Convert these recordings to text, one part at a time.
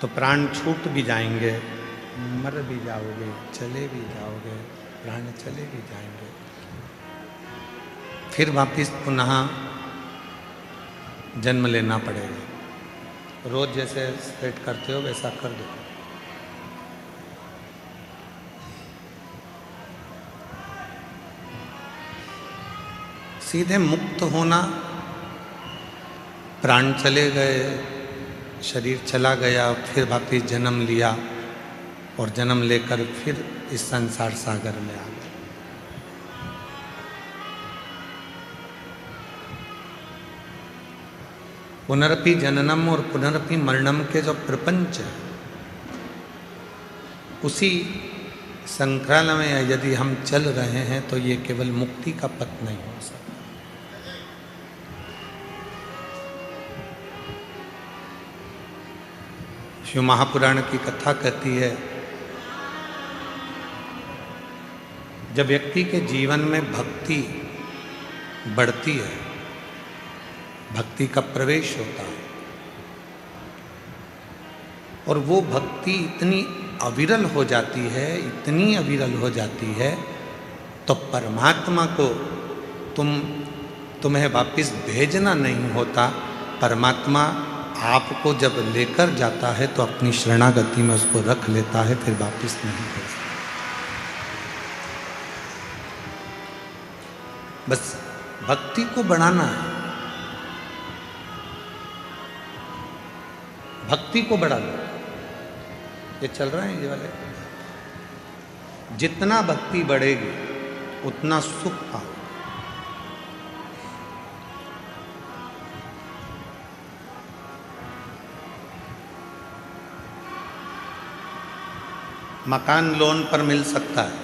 तो प्राण छूट भी जाएंगे, मर भी जाओगे, चले भी जाओगे, प्राण चले भी जाएंगे, फिर वापिस पुनः जन्म लेना पड़ेगा। रोज जैसे सेट करते हो वैसा कर दो। सीधे मुक्त होना, प्राण चले गए, शरीर चला गया, फिर वापिस जन्म लिया और जन्म लेकर फिर इस संसार सागर में आ गए। पुनरपि जननम और पुनरपि मरणम के जो प्रपंच है, उसी संक्राल में यदि हम चल रहे हैं तो ये केवल मुक्ति का पथ नहीं हो सकता। शिव महापुराण की कथा कहती है, जब व्यक्ति के जीवन में भक्ति बढ़ती है, भक्ति का प्रवेश होता है और वो भक्ति इतनी अविरल हो जाती है, इतनी अविरल हो जाती है, तो परमात्मा को तुम्हें वापस भेजना नहीं होता। परमात्मा आपको जब लेकर जाता है तो अपनी शरणागति में उसको रख लेता है, फिर वापस नहीं भेजता। बस भक्ति को बढ़ाना है, भक्ति को बढ़ा लो। ये चल रहा है ये वाले, जितना भक्ति बढ़ेगी उतना सुख पाओ। मकान लोन पर मिल सकता है,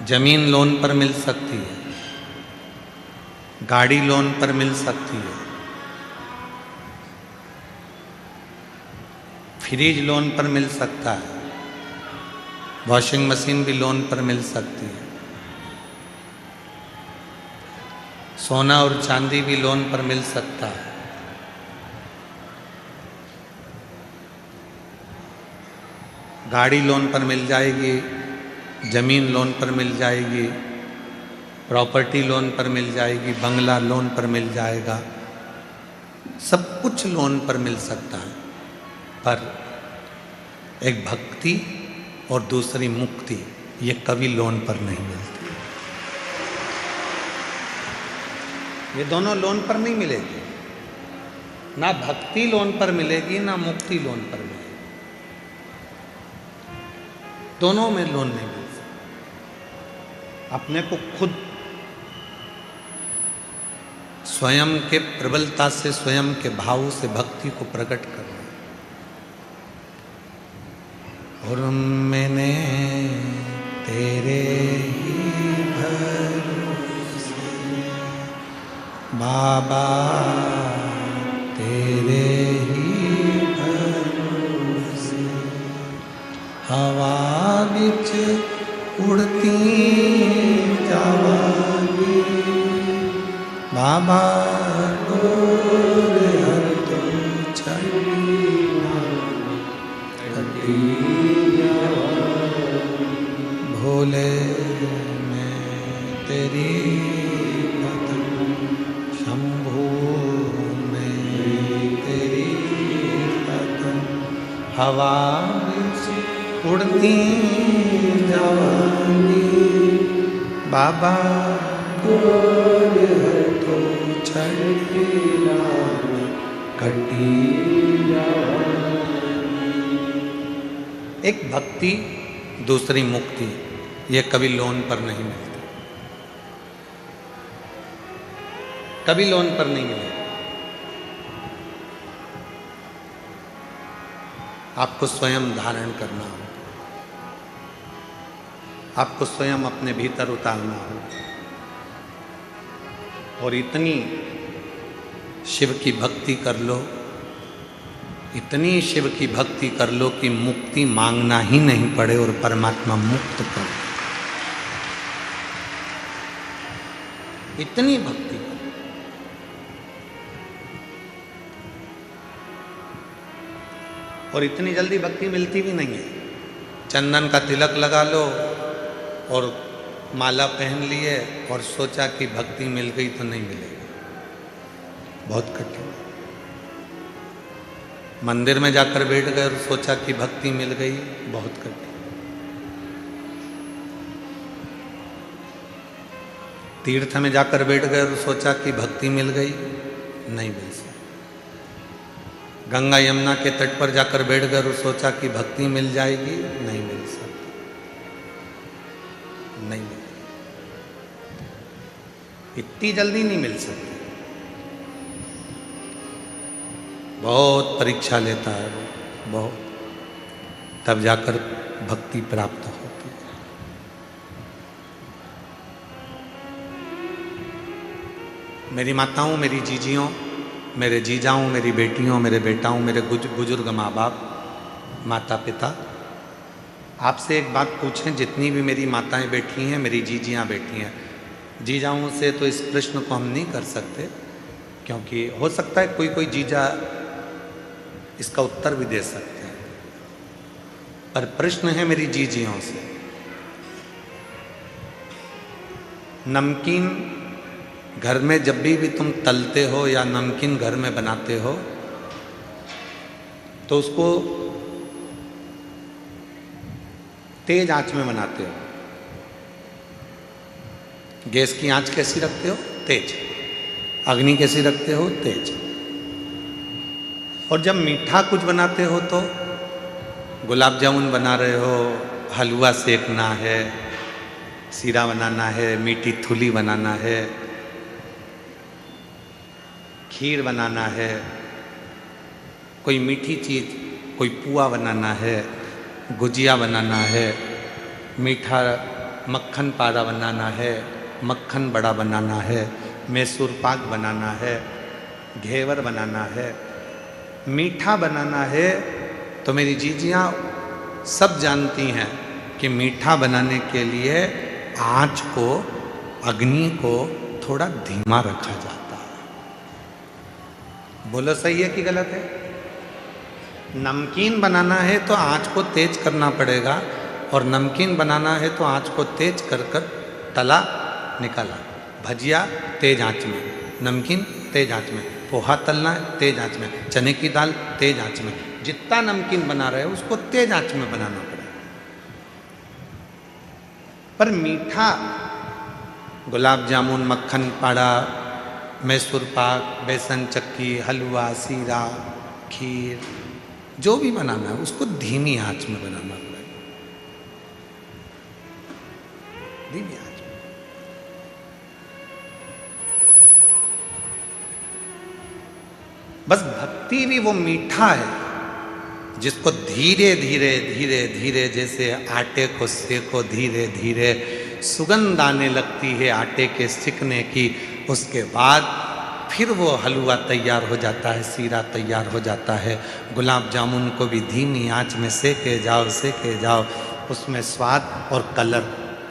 जमीन लोन पर मिल सकती है, गाड़ी लोन पर मिल सकती है, फ्रिज लोन पर मिल सकता है, वॉशिंग मशीन भी लोन पर मिल सकती है, सोना और चांदी भी लोन पर मिल सकता है, गाड़ी लोन पर मिल जाएगी, जमीन लोन पर मिल जाएगी, प्रॉपर्टी लोन पर मिल जाएगी, बंगला लोन पर मिल जाएगा, सब कुछ लोन पर मिल सकता है। पर एक भक्ति और दूसरी मुक्ति, ये कभी लोन पर नहीं मिलती। ये दोनों लोन पर नहीं मिलेगी, ना भक्ति लोन पर मिलेगी, ना मुक्ति लोन पर मिलेगी। दोनों में लोन नहीं मिल सकता। अपने को खुद स्वयं के प्रबलता से, स्वयं के भाव से भक्ति को प्रकट करना। और मैंने तेरे ही भरोसे बाबा, तेरे ही भरोसे हवा बिच उड़ती जावांगी, बाबा डोर हर तुम चढ़ी भोले, मैं तेरी कदम शंभू, मैं तेरी कदम हवा बिच उड़ती जावांगी, बाबा डोर हर तो चढ़ी कटी। एक भक्ति दूसरी मुक्ति, ये कभी लोन पर नहीं मिलती, कभी लोन पर नहीं मिलेगी। आपको स्वयं धारण करना होगा, आपको स्वयं अपने भीतर उतारना होगा और इतनी शिव की भक्ति कर लो, इतनी शिव की भक्ति कर लो कि मुक्ति मांगना ही नहीं पड़े और परमात्मा मुक्त कर। इतनी भक्ति। और इतनी जल्दी भक्ति मिलती भी नहीं है। चंदन का तिलक लगा लो और माला पहन लिए और सोचा कि भक्ति मिल गई, तो नहीं मिलेगी, बहुत कठिन। मंदिर में जाकर बैठ गए और सोचा कि भक्ति मिल गई, बहुत कठिन। तीर्थ में जाकर बैठ गए और सोचा कि भक्ति मिल गई, नहीं मिल सकती। गंगा यमुना के तट पर जाकर बैठ गए और सोचा कि भक्ति मिल जाएगी, नहीं मिल सकती, नहीं मिल, इतनी जल्दी नहीं मिल सकती। बहुत परीक्षा लेता है वो, बहुत, तब जाकर भक्ति प्राप्त होती है। मेरी माताओं, मेरी जीजियों, मेरे जीजाओं, मेरी बेटियों, मेरे बेटाओं, मेरे बुजुर्ग माँ बाप, माता पिता, आपसे एक बात पूछें, जितनी भी मेरी माताएं बैठी हैं, मेरी जीजियाँ बैठी हैं, जीजाओं से तो इस प्रश्न को हम नहीं कर सकते, क्योंकि हो सकता है कोई कोई जीजा इसका उत्तर भी दे सकते हैं, पर प्रश्न है मेरी जीजियों से। नमकीन घर में जब भी तुम तलते हो या नमकीन घर में बनाते हो, तो उसको तेज आंच में बनाते हो। गैस की आंच कैसी रखते हो? तेज। अग्नि कैसी रखते हो? तेज। और जब मीठा कुछ बनाते हो तो गुलाब जामुन बना रहे हो, हलवा सेकना है, सीरा बनाना है, मीठी थुली बनाना है, खीर बनाना है, कोई मीठी चीज़, कोई पुआ बनाना है, गुजिया बनाना है, मीठा मक्खन पारा बनाना है, मक्खन बड़ा बनाना है, मैसूर पाक बनाना है, घेवर बनाना है, मीठा बनाना है, तो मेरी जीजियाँ सब जानती हैं कि मीठा बनाने के लिए आँच को, अग्नि को थोड़ा धीमा रखा जाता है। बोलो सही है कि गलत है? नमकीन बनाना है तो आँच को तेज करना पड़ेगा, और नमकीन बनाना है तो आँच को तेज कर कर तला निकाला। भजिया तेज आँच में, नमकीन तेज आँच में, पोहा तलना है तेज आँच में, चने की दाल तेज आँच में, जितना नमकीन बना रहे हो उसको तेज आँच में बनाना पड़ेगा। पर मीठा, गुलाब जामुन, मक्खन पाड़ा, मैसूर पाक, बेसन चक्की, हलवा, सीरा, खीर, जो भी बनाना है उसको धीमी आंच में बनाना पड़ेगा, धीमी आंच में। बस भक्ति भी वो मीठा है जिसको धीरे धीरे धीरे धीरे, जैसे आटे को सेको धीरे धीरे, सुगंध आने लगती है आटे के सिकने की, उसके बाद फिर वो हलवा तैयार हो जाता है, सीरा तैयार हो जाता है। गुलाब जामुन को भी धीमी आंच में सेके जाओ, उसमें स्वाद और कलर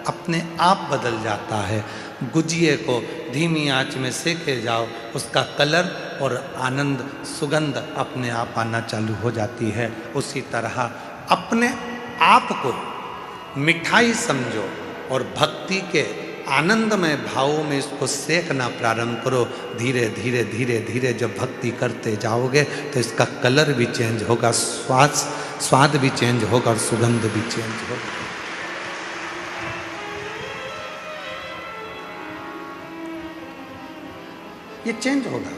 अपने आप बदल जाता है। गुजिये को धीमी आंच में सेके जाओ, उसका कलर और आनंद, सुगंध अपने आप आना चालू हो जाती है। उसी तरह अपने आप को मिठाई समझो और भक्ति के आनंदमय भावों में इसको सेकना प्रारंभ करो। धीरे धीरे धीरे धीरे जब भक्ति करते जाओगे तो इसका कलर भी चेंज होगा, स्वाद भी चेंज होगा और सुगंध भी चेंज होगा। ये चेंज होगा।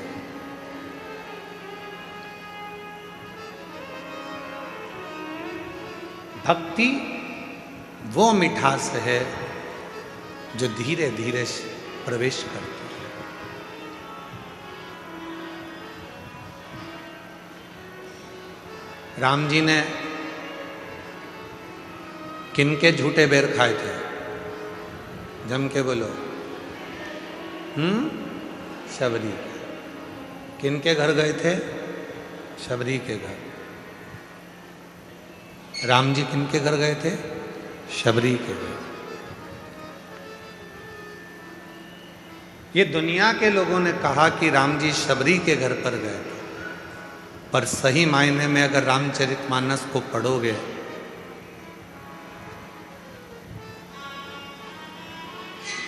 भक्ति वो मिठास है जो धीरे धीरे प्रवेश करती है। राम जी ने किनके झूठे बेर खाए थे? जम के बोलो। शबरी के। किनके घर गए थे? शबरी के घर। राम जी किनके घर गए थे? शबरी के घर। ये दुनिया के लोगों ने कहा कि राम जी शबरी के घर पर गए थे, पर सही मायने में अगर रामचरितमानस को पढ़ोगे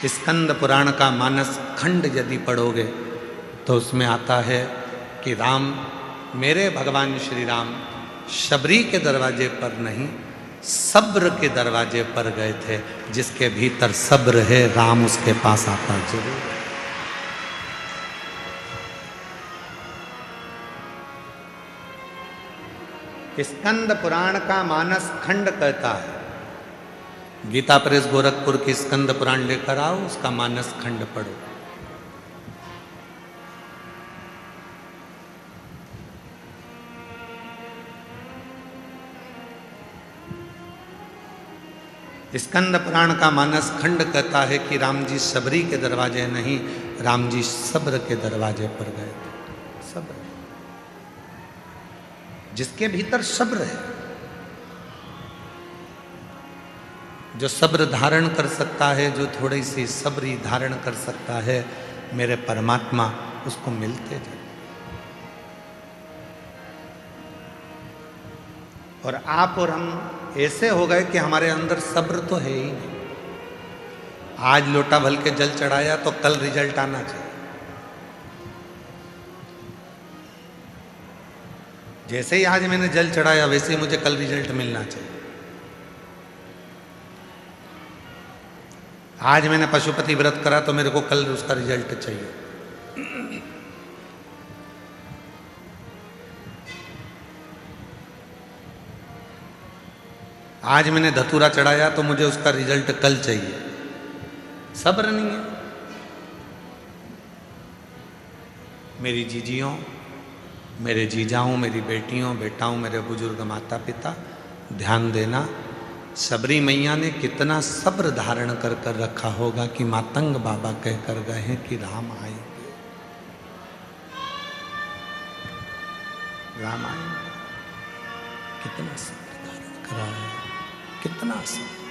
स्कंद पुराण का मानस खंड यदि पढ़ोगे तो उसमें आता है कि राम, मेरे भगवान श्री राम शबरी के दरवाजे पर नहीं सब्र के दरवाजे पर गए थे। जिसके भीतर सब्र है राम उसके पास आता जरूर। स्कंद पुराण का मानस खंड कहता है, गीता प्रेस गोरखपुर की स्कंद पुराण लेकर आओ, उसका मानस खंड पढ़ो। स्कंद पुराण का मानस खंड कहता है कि राम जी शबरी के दरवाजे नहीं, राम जी सब्र के दरवाजे पर गए थे। सब्र, जिसके भीतर सब्र है, जो सब्र धारण कर सकता है, जो थोड़ी सी सब्री धारण कर सकता है, मेरे परमात्मा उसको मिलते जाए। और आप और हम ऐसे हो गए कि हमारे अंदर सब्र तो है ही नहीं। आज लोटा भर के जल चढ़ाया तो कल रिजल्ट आना चाहिए। जैसे ही आज मैंने जल चढ़ाया वैसे ही मुझे कल रिजल्ट मिलना चाहिए। आज मैंने पशुपति व्रत करा तो मेरे को कल उसका रिजल्ट चाहिए। आज मैंने धतूरा चढ़ाया तो मुझे उसका रिजल्ट कल चाहिए। सब्र नहीं है। मेरी जीजियों, मेरे जीजाओं, मेरी बेटियों, बेटाओं, मेरे बुजुर्ग माता पिता, ध्यान देना, शबरी मैया ने कितना सब्र धारण कर कर रखा होगा कि मातंग बाबा कहकर गए हैं कि राम आएंगे, राम आएंगे। कितना सब्र धारण करा है, कितना सब्र।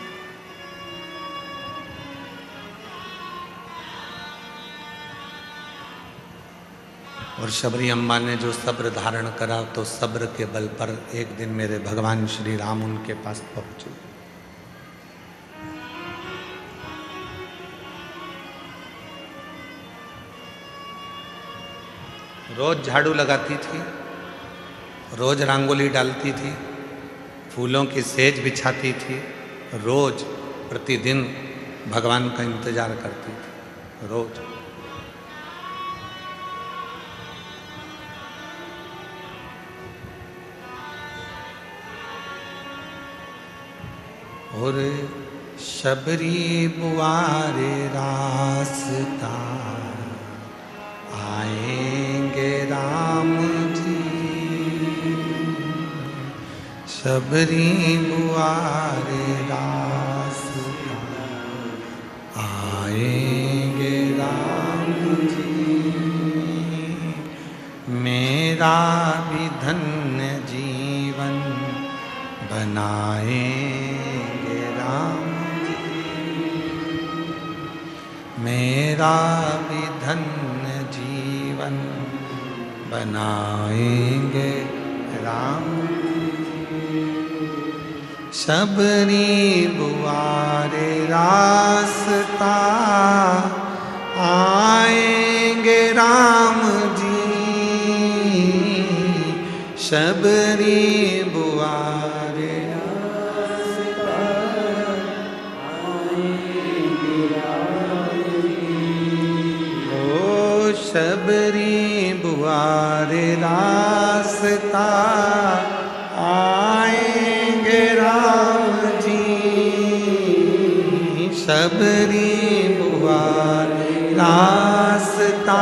और शबरी अम्मा ने जो सब्र धारण करा तो सब्र के बल पर एक दिन मेरे भगवान श्री राम उनके पास पहुंचे। रोज झाड़ू लगाती थी, रोज रंगोली डालती थी, फूलों की सेज बिछाती थी, रोज प्रतिदिन भगवान का इंतजार करती थी, रोज। और शबरी बुआरे रास्ता आएंगे राम जी, शबरी बुआरे रास्ता आएंगे राम जी, मेरा भी धन्य जीवन बनाएंगे राम जी, मेरा भी धन्य जीवन बनाएंगे राम जी। शबरी बुआरे रास्ता आएंगे राम जी, शबरी बुआरे रास्ता आएंगे राम जी। ओ शबरी बुआरे रास्ता आएंगे राम जी, शबरी बुआरे रास्ता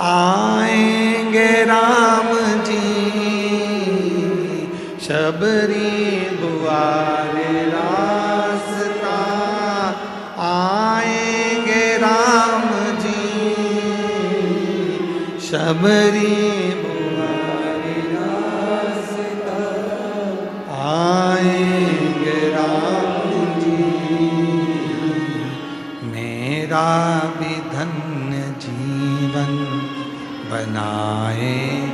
आएंगे राम जी, शबरी बुआरे रास्ता आएंगे राम जी, शबरी बुआरे रास्ता आएंगे राम जी, मेरा भी धन्य जीवन बनाएंगे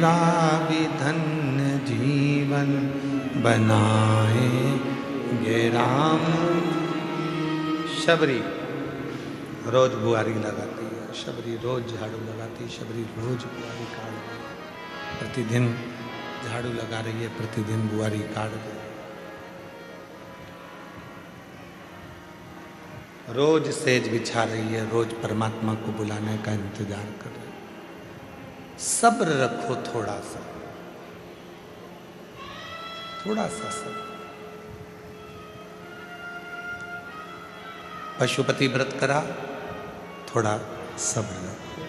मेरा भी धन्य जीवन बनाएंगे राम। शबरी रोज बुआरी लगाती है, शबरी रोज झाड़ू लगाती है, शबरी रोज बुआरी काट रही है, प्रतिदिन झाड़ू लगा रही है, प्रतिदिन बुआरी काट रही है, रोज सेज बिछा रही है, रोज परमात्मा को बुलाने का इंतजार कर रही है। सब्र रखो, थोड़ा सा सब्र। पशुपति व्रत करा, थोड़ा सब्र रखो।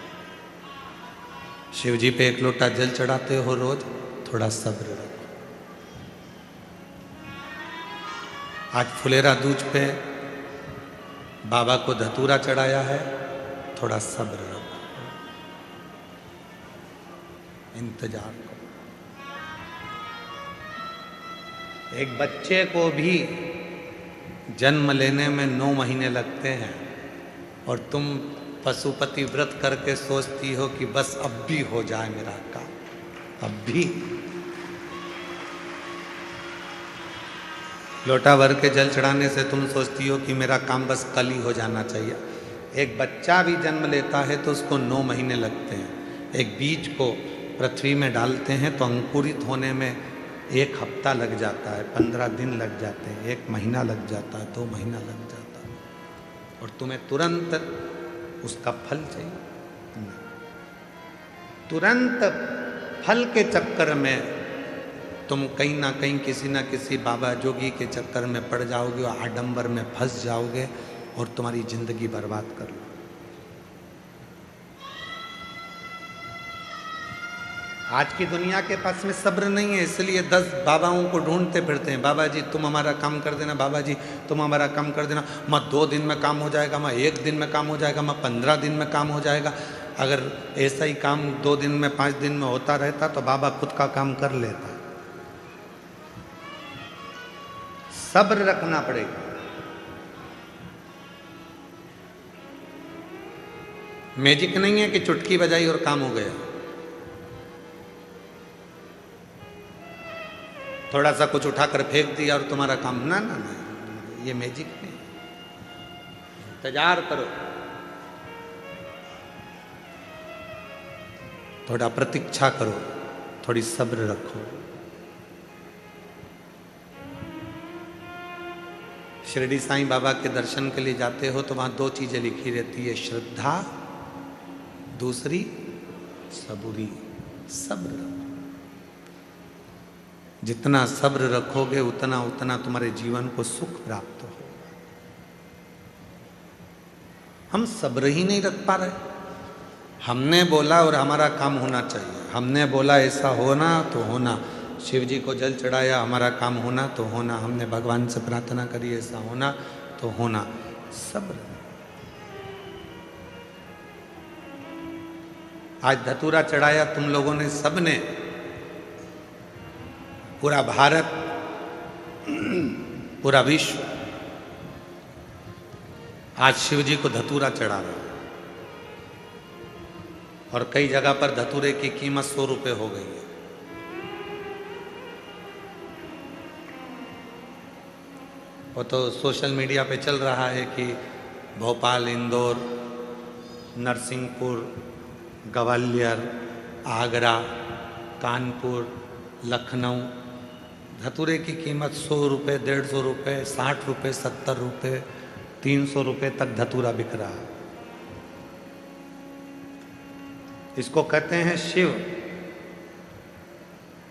शिव जी पे 1 लोटा जल चढ़ाते हो रोज, थोड़ा सब्र रखो। आज फुलेरा दूज पे बाबा को धतूरा चढ़ाया है, थोड़ा सब्र रखो, इंतजार करो। एक बच्चे को भी जन्म लेने में 9 महीने लगते हैं और तुम पशुपति व्रत करके सोचती हो कि बस अब भी हो जाए मेरा काम, अब भी। लोटा भर के जल चढ़ाने से तुम सोचती हो कि मेरा काम बस कल ही हो जाना चाहिए। एक बच्चा भी जन्म लेता है तो उसको 9 महीने लगते हैं। एक बीज को पृथ्वी में डालते हैं तो अंकुरित होने में 1 हफ्ता लग जाता है, 15 दिन लग जाते हैं, 1 महीना लग जाता है, 2 महीना लग जाता है, और तुम्हें तुरंत उसका फल चाहिए। तुरंत फल के चक्कर में तुम कहीं ना कहीं किसी ना किसी बाबा जोगी के चक्कर में पड़ जाओगे और आडंबर में फंस जाओगे और तुम्हारी जिंदगी बर्बाद कर लो। आज की दुनिया के पास में सब्र नहीं है, इसलिए 10 बाबाओं को ढूंढते फिरते हैं। बाबा जी तुम हमारा काम कर देना, बाबा जी तुम हमारा काम कर देना। मैं 2 दिन में काम हो जाएगा, मैं 1 दिन में काम हो जाएगा, मैं 15 दिन में काम हो जाएगा। अगर ऐसा ही काम 2 दिन में 5 दिन में होता रहता तो बाबा खुद का काम कर लेता। सब्र रखना पड़ेगा। मैजिक नहीं है कि चुटकी बजाई और काम हो गया। थोड़ा सा कुछ उठाकर फेंक दिया और तुम्हारा काम, ना ना ना, ये मैजिक नहीं। इंतजार करो, थोड़ा प्रतीक्षा करो, थोड़ी सब्र रखो। शिरडी साईं बाबा के दर्शन के लिए जाते हो तो वहां 2 चीजें लिखी रहती है, श्रद्धा, दूसरी सबूरी, सब्र। जितना सब्र रखोगे उतना उतना तुम्हारे जीवन को सुख प्राप्त हो। हम सब्र ही नहीं रख पा रहे। हमने बोला और हमारा काम होना चाहिए, हमने बोला ऐसा होना तो होना, शिव जी को जल चढ़ाया हमारा काम होना तो होना, हमने भगवान से प्रार्थना करी ऐसा होना तो होना। सब्र। आज धतूरा चढ़ाया तुम लोगों ने, सबने, पूरा भारत, पूरा विश्व आज शिव जी को धतूरा चढ़ा रहा है। और कई जगह पर धतूरे की कीमत 100 रुपए हो गई है। वो तो सोशल मीडिया पे चल रहा है कि भोपाल, इंदौर, नरसिंहपुर, ग्वालियर, आगरा, कानपुर, लखनऊ, धतूरे की कीमत 100 रुपये, 150 रुपये, 60 रुपये, 70 रुपये, 300 रुपये तक धतूरा बिक रहा है। इसको कहते हैं शिव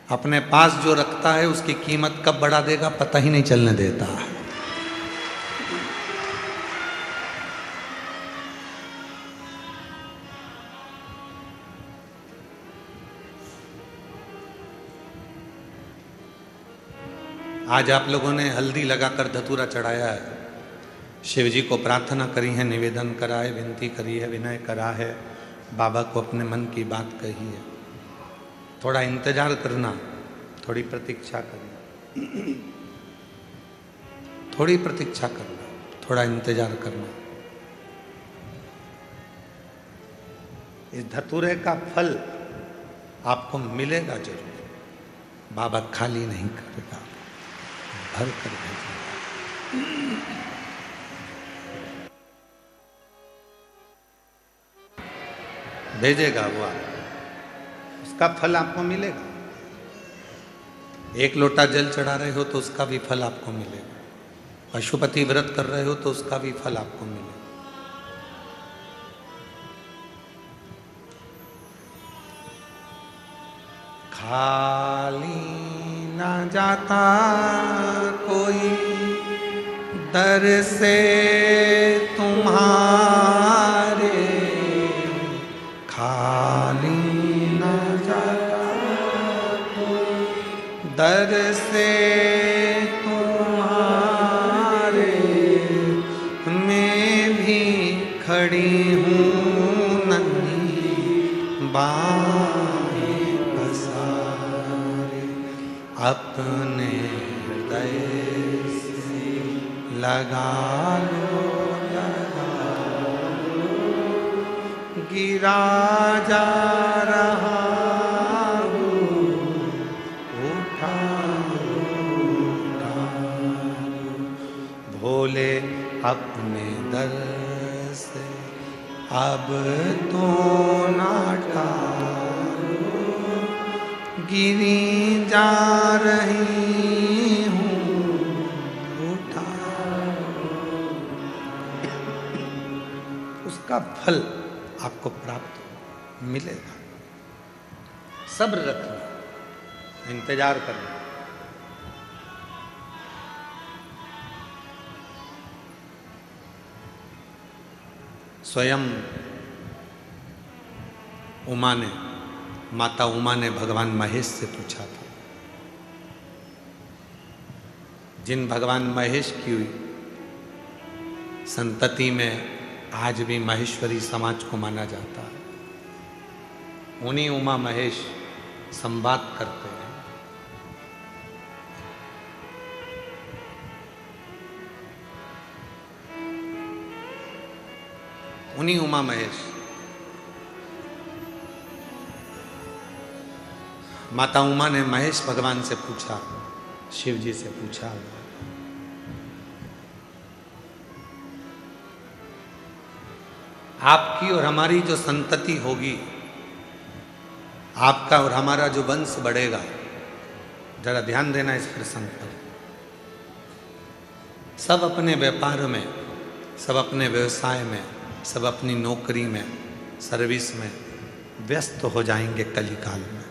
अपने पास जो रखता है उसकी कीमत कब बढ़ा देगा पता ही नहीं चलने देता। आज आप लोगों ने हल्दी लगाकर धतूरा चढ़ाया है, शिव जी को प्रार्थना करी है, निवेदन करा है, विनती करी है, विनय करा है, बाबा को अपने मन की बात कही है। थोड़ा इंतजार करना, थोड़ी प्रतीक्षा करना, थोड़ी प्रतीक्षा करना, थोड़ा इंतजार करना। इस धतूरे का फल आपको मिलेगा जरूर। बाबा खाली नहीं करेगा, भर कर भेजेगा। भेजेगा वो आपको, उसका फल आपको मिलेगा। एक लोटा जल चढ़ा रहे हो तो उसका भी फल आपको मिलेगा। पशुपति व्रत कर रहे हो तो उसका भी फल आपको मिलेगा। खाली ना जाता कोई दर से तुम्हारे, खाली ना जाता कोई दर से तुम्हारे, मैं भी खड़ी हूँ नन्ही बाहें पसारे, अपने हृदय से लगा लो, गिरा जा रहा हूँ, उठा भोले अपने दर से अब तो ना टालो, गिरी जा रही हूँ, उठा। उसका फल आपको प्राप्त मिलेगा। सब्र रखना, इंतजार करना। स्वयं उमा ने, माता उमा ने भगवान महेश से पूछा था। जिन भगवान महेश की संतति में आज भी महेश्वरी समाज को माना जाता है, उन्हीं उमा महेश संवाद करते हैं। उन्हीं उमा महेश, माता उमा ने महेश भगवान से पूछा, शिव जी से पूछा, आपकी और हमारी जो संतति होगी, आपका और हमारा जो वंश बढ़ेगा, जरा ध्यान देना इस प्रसंग पर। सब अपने व्यापार में, सब अपने व्यवसाय में, सब अपनी नौकरी में, सर्विस में व्यस्त हो जाएंगे कलिकाल में।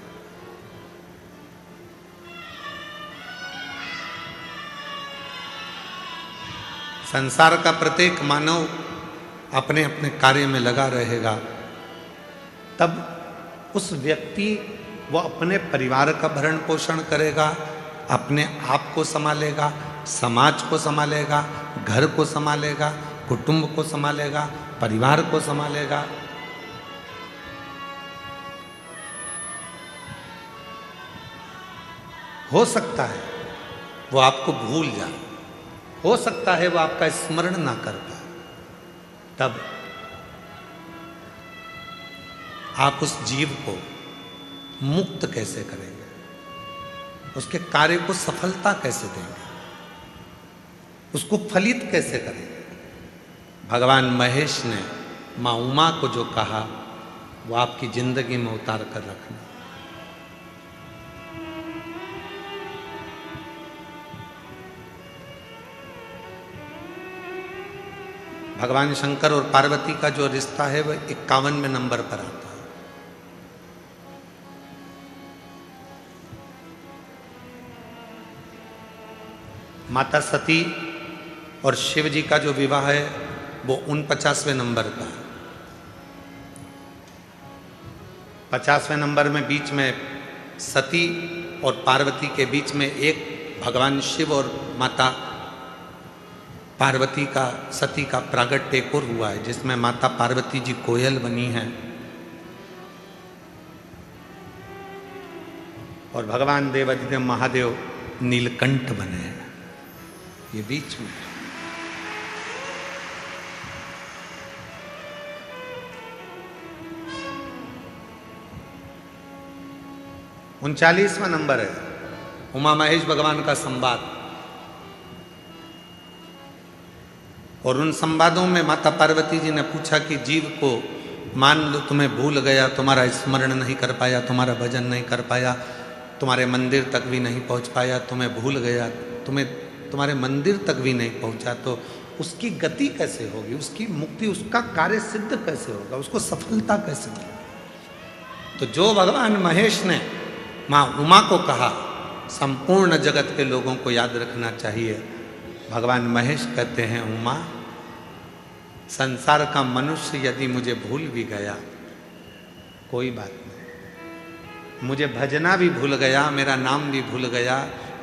संसार का प्रत्येक मानव अपने अपने कार्य में लगा रहेगा, तब उस व्यक्ति वो अपने परिवार का भरण पोषण करेगा, अपने आप को संभालेगा, समाज को संभालेगा, घर को संभालेगा, कुटुंब को संभालेगा, परिवार को संभालेगा। हो सकता है वो आपको भूल जाए, हो सकता है वो आपका स्मरण ना कर पाए, तब आप उस जीव को मुक्त कैसे करेंगे, उसके कार्य को सफलता कैसे देंगे, उसको फलित कैसे करेंगे। भगवान महेश ने माँ उमा को जो कहा वो आपकी जिंदगी में उतार कर रखना। भगवान शंकर और पार्वती का जो रिश्ता है वह 51वें नंबर पर आता है। माता सती और शिव जी का जो विवाह है वो 49वें नंबर का है। 50वें नंबर में बीच में सती और पार्वती के बीच में एक भगवान शिव और माता पार्वती का, सती का प्रागट्य एक और हुआ है, जिसमें माता पार्वती जी कोयल बनी हैं और भगवान देवाधिदेव महादेव नीलकंठ बने हैं। ये बीच में 39वां नंबर है, उमा महेश भगवान का संवाद। और उन संवादों में माता पार्वती जी ने पूछा कि जीव को मान लो तुम्हें भूल गया, तुम्हारा स्मरण नहीं कर पाया, तुम्हारा भजन नहीं कर पाया, तुम्हारे मंदिर तक भी नहीं पहुंच पाया, तुम्हें भूल गया, तुम्हारे मंदिर तक भी नहीं पहुंचा, तो उसकी गति कैसे होगी, उसकी मुक्ति, उसका कार्य सिद्ध कैसे होगा, उसको सफलता कैसे मिलेगी। तो जो भगवान महेश ने माँ उमा को कहा, संपूर्ण जगत के लोगों को याद रखना चाहिए। भगवान महेश कहते हैं, उमा, संसार का मनुष्य यदि मुझे भूल भी गया कोई बात नहीं, मुझे भजना भी भूल गया, मेरा नाम भी भूल गया,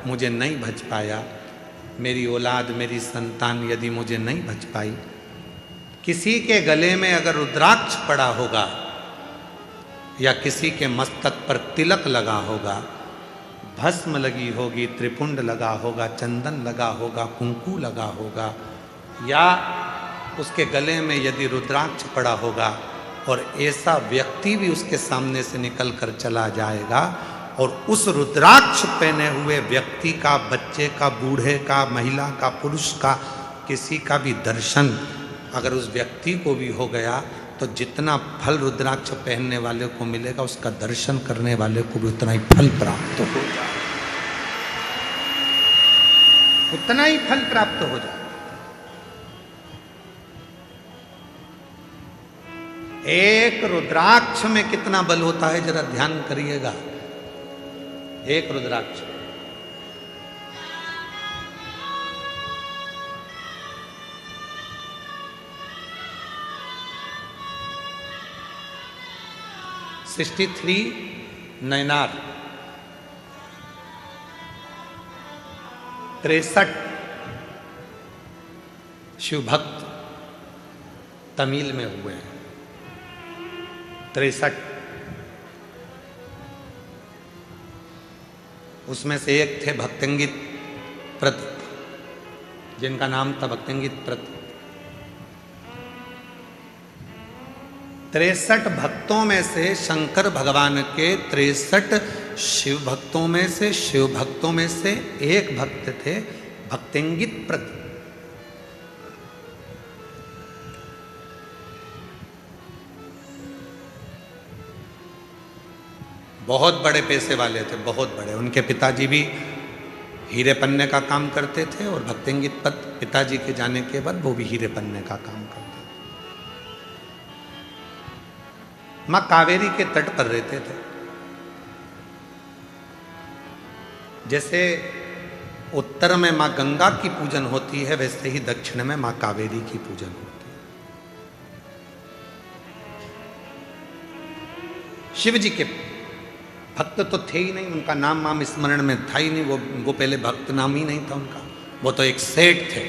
मुझे नहीं भज पाया, मेरी औलाद, मेरी संतान यदि मुझे नहीं भज पाई, किसी के गले में अगर रुद्राक्ष पड़ा होगा या किसी के मस्तक पर तिलक लगा होगा, भस्म लगी होगी, त्रिपुंड लगा होगा, चंदन लगा होगा, कुंकू लगा होगा, या उसके गले में यदि रुद्राक्ष पड़ा होगा और ऐसा व्यक्ति भी उसके सामने से निकल कर चला जाएगा और उस रुद्राक्ष पहने हुए व्यक्ति का, बच्चे का, बूढ़े का, महिला का, पुरुष का, किसी का भी दर्शन अगर उस व्यक्ति को भी हो गया तो जितना फल रुद्राक्ष पहनने वाले को मिलेगा, उसका दर्शन करने वाले को भी उतना ही फल प्राप्त हो जाए, उतना ही फल प्राप्त हो जाए। एक रुद्राक्ष में कितना बल होता है जरा ध्यान करिएगा। एक रुद्राक्ष $63 नैनार, 63 शिव भक्त तमिल में हुए हैं। 63 उसमें से एक थे भक्तंगित प्रत, जिनका नाम था भक्तंगित प्रत। 63 भक्तों में से शंकर भगवान के 63 शिव भक्तों में से एक भक्त थे भक्तंगित प्रत। बहुत बड़े पैसे वाले थे, बहुत बड़े। उनके पिताजी भी हीरे पन्ने का काम करते थे और भक्तंगित प्रत पिताजी के जाने के बाद वो भी हीरे पन्ने का काम करते थे। माँ कावेरी के तट पर रहते थे। जैसे उत्तर में माँ गंगा की पूजन होती है, वैसे ही दक्षिण में माँ कावेरी की पूजन होती है। शिव जी के भक्त तो थे ही नहीं, उनका नाम माम स्मरण में था ही नहीं, वो पहले भक्त नाम ही नहीं था उनका। वो तो एक सेठ थे,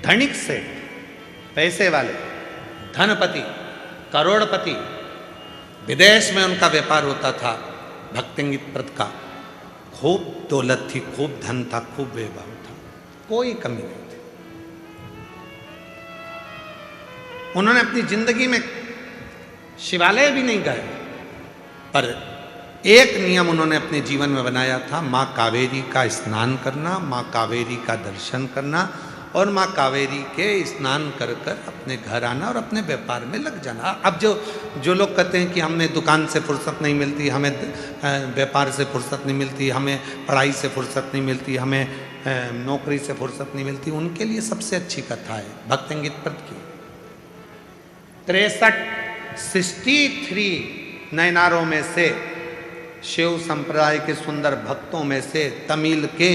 धनिक सेठ, पैसे वाले, धनपति, करोड़पति। विदेश में उनका व्यापार होता था भक्तंगित प्रत का। खूब दौलत थी, खूब धन था, खूब वैभव था, कोई कमी नहीं थी। उन्होंने अपनी जिंदगी में शिवालय भी नहीं गए, पर एक नियम उन्होंने अपने जीवन में बनाया था, माँ कावेरी का स्नान करना, माँ कावेरी का दर्शन करना और माँ कावेरी के स्नान कर कर अपने घर आना और अपने व्यापार में लग जाना। अब जो लोग कहते हैं कि हमें दुकान से फुर्सत नहीं मिलती, हमें व्यापार से फुर्सत नहीं मिलती, हमें पढ़ाई से फुर्सत नहीं मिलती, हमें नौकरी से फुर्सत नहीं मिलती, उनके लिए सबसे अच्छी कथा है भक्तंगित प्रत की। 63 नैनारों में से, शिव संप्रदाय के सुंदर भक्तों में से, तमिल के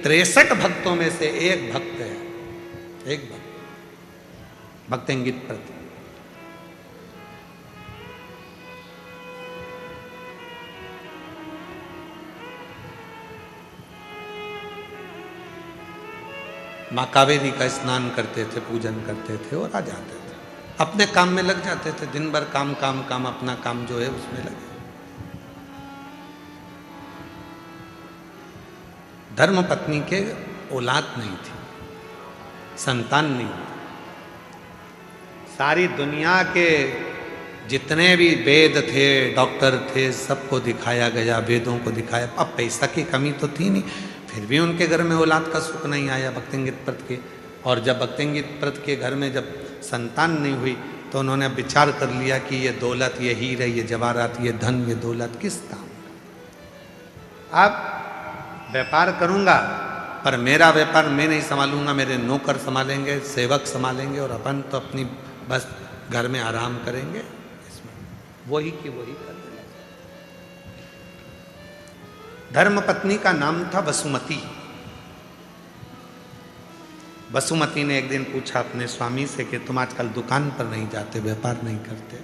63 भक्तों में से एक भक्त है, एक भक्त भक्तंगित प्रत। माँ कावेरी का स्नान करते थे, पूजन करते थे और आ जाते थे, अपने काम में लग जाते थे। दिन भर काम काम काम, अपना काम जो है उसमें लगे। धर्म पत्नी के औलाद नहीं थी, संतान नहीं थी। सारी दुनिया के जितने भी वेद थे, डॉक्टर थे, सबको दिखाया गया, वेदों को दिखाया। अब पैसा की कमी तो थी नहीं, फिर भी उनके घर में औलाद का सुख नहीं आया भक्तिंगित प्रत के। और जब भक्तिंगित प्रत के घर में जब संतान नहीं हुई तो उन्होंने विचार कर लिया कि ये दौलत, ये हीरे, ये जवाहरात, ये धन, ये दौलत किस काम का। अब व्यापार करूंगा पर मेरा व्यापार मैं नहीं संभालूंगा, मेरे नौकर संभालेंगे, सेवक संभालेंगे, और अपन तो अपनी बस घर में आराम करेंगे। इसमें वही की वही कर देंगे। धर्म पत्नी का नाम था वसुमती। वसुमती ने एक दिन पूछा अपने स्वामी से कि तुम आजकल दुकान पर नहीं जाते, व्यापार नहीं करते,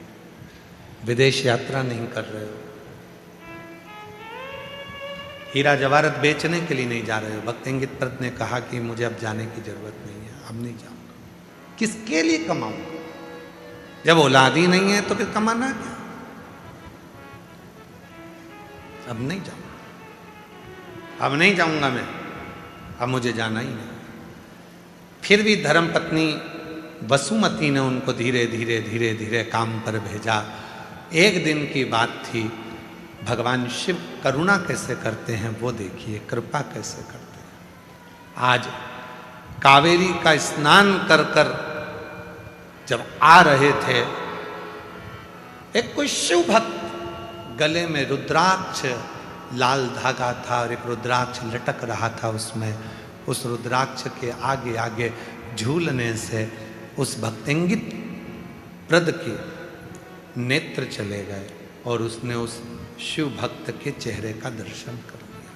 विदेश यात्रा नहीं कर रहे हो, हीरा जवाहरत बेचने के लिए नहीं जा रहे हो। भक्तिंगित प्रत ने कहा कि मुझे अब जाने की जरूरत नहीं है, अब नहीं जाऊंगा। किसके लिए कमाऊंगा? जब औलाद ही नहीं है तो फिर कमाना क्या? अब नहीं जाऊंगा, अब नहीं जाऊंगा मैं, अब मुझे जाना ही नहीं। फिर भी धर्मपत्नी वसुमती ने उनको धीरे धीरे धीरे धीरे काम पर भेजा। एक दिन की बात थी। भगवान शिव करुणा कैसे करते हैं वो देखिए, कृपा कैसे करते हैं। आज कावेरी का स्नान कर कर जब आ रहे थे, एक कोई शिव भक्त गले में रुद्राक्ष, लाल धागा था और एक रुद्राक्ष लटक रहा था उसमें। उस रुद्राक्ष के आगे आगे झूलने से उस भक्तिंगित प्रद के नेत्र चले गए और उसने उस शिव भक्त के चेहरे का दर्शन कर लिया।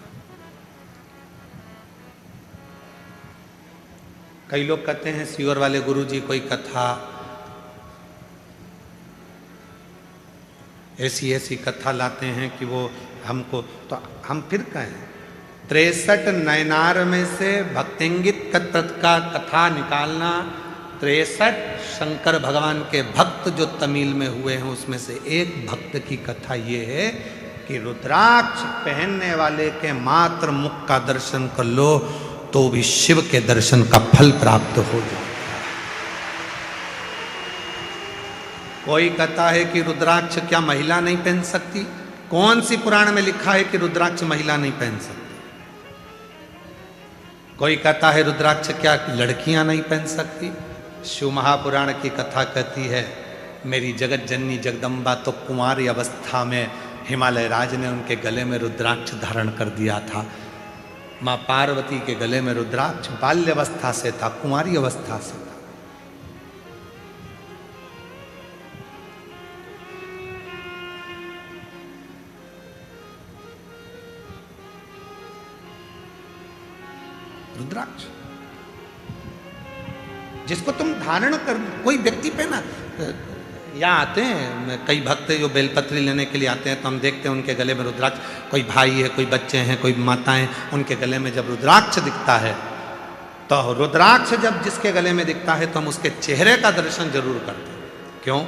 कई लोग कहते हैं सीवर वाले गुरुजी कोई कथा, ऐसी ऐसी कथा लाते हैं कि वो हमको, तो हम फिर कहें 63 नयनार में से भक्तिंगित प्रत का कथा निकालना। 63 शंकर भगवान के भक्त जो तमिल में हुए हैं उसमें से एक भक्त की कथा ये है कि रुद्राक्ष पहनने वाले के मात्र मुख का दर्शन कर लो तो भी शिव के दर्शन का फल प्राप्त हो जाए। कोई कहता है कि रुद्राक्ष क्या महिला नहीं पहन सकती? कौन सी पुराण में लिखा है कि रुद्राक्ष महिला नहीं पहन सकती? कोई कहता है रुद्राक्ष क्या लड़कियां नहीं पहन सकती? शिव महापुराण की कथा कहती है मेरी जगत जननी जगदम्बा तो कुंवारी अवस्था में हिमालय राज ने उनके गले में रुद्राक्ष धारण कर दिया था। माँ पार्वती के गले में रुद्राक्ष बाल्य अवस्था से था, कुंवारी अवस्था से था। रुद्राक्ष जिसको तुम धारण कर, कोई व्यक्ति पे ना, यहाँ आते हैं कई भक्त जो बेलपत्री लेने के लिए आते हैं तो हम देखते हैं उनके गले में रुद्राक्ष, कोई भाई है, कोई बच्चे हैं, कोई माताएं, उनके गले में जब रुद्राक्ष दिखता है तो रुद्राक्ष जब जिसके गले में दिखता है तो हम उसके चेहरे का दर्शन जरूर करते हैं। क्यों?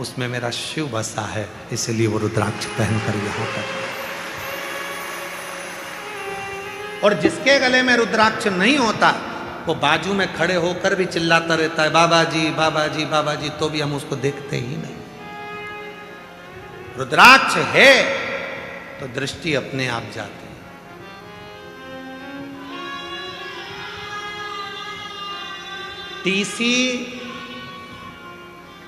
उसमें मेरा शिव बसा है, इसलिए वो रुद्राक्ष पहनकर यहाँ पर। और जिसके गले में रुद्राक्ष नहीं होता वो बाजू में खड़े होकर भी चिल्लाता रहता है बाबा जी बाबा जी बाबा जी, तो भी हम उसको देखते ही नहीं। रुद्राक्ष है तो दृष्टि अपने आप जाती है। टीसी,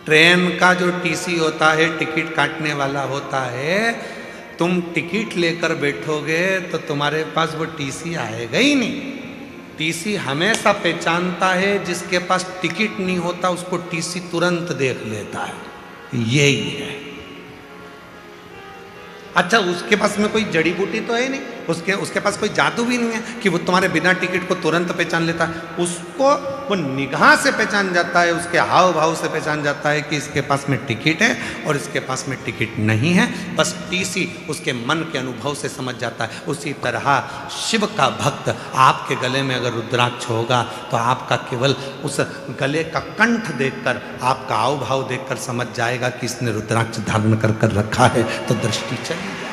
ट्रेन का जो टीसी होता है, टिकट काटने वाला होता है, तुम टिकट लेकर बैठोगे तो तुम्हारे पास वो टीसी आएगा ही नहीं। टीसी हमेशा पहचानता है, जिसके पास टिकट नहीं होता उसको टीसी तुरंत देख लेता है। यही है। अच्छा, उसके पास में कोई जड़ी बूटी तो है नहीं, उसके पास कोई जादू भी नहीं है कि वो तुम्हारे बिना टिकट को तुरंत पहचान लेता है। उसको वो निगाह से पहचान जाता है, उसके हाव भाव से पहचान जाता है कि इसके पास में टिकट है और इसके पास में टिकट नहीं है। बस टीसी उसके मन के अनुभव से समझ जाता है। उसी तरह शिव का भक्त आपके गले में अगर रुद्राक्ष होगा तो आपका केवल उस गले का कंठ देखकर, आपका हाव भाव देखकर समझ जाएगा कि इसने रुद्राक्ष धारण कर कर रखा है, तो दृष्टि चली जाए।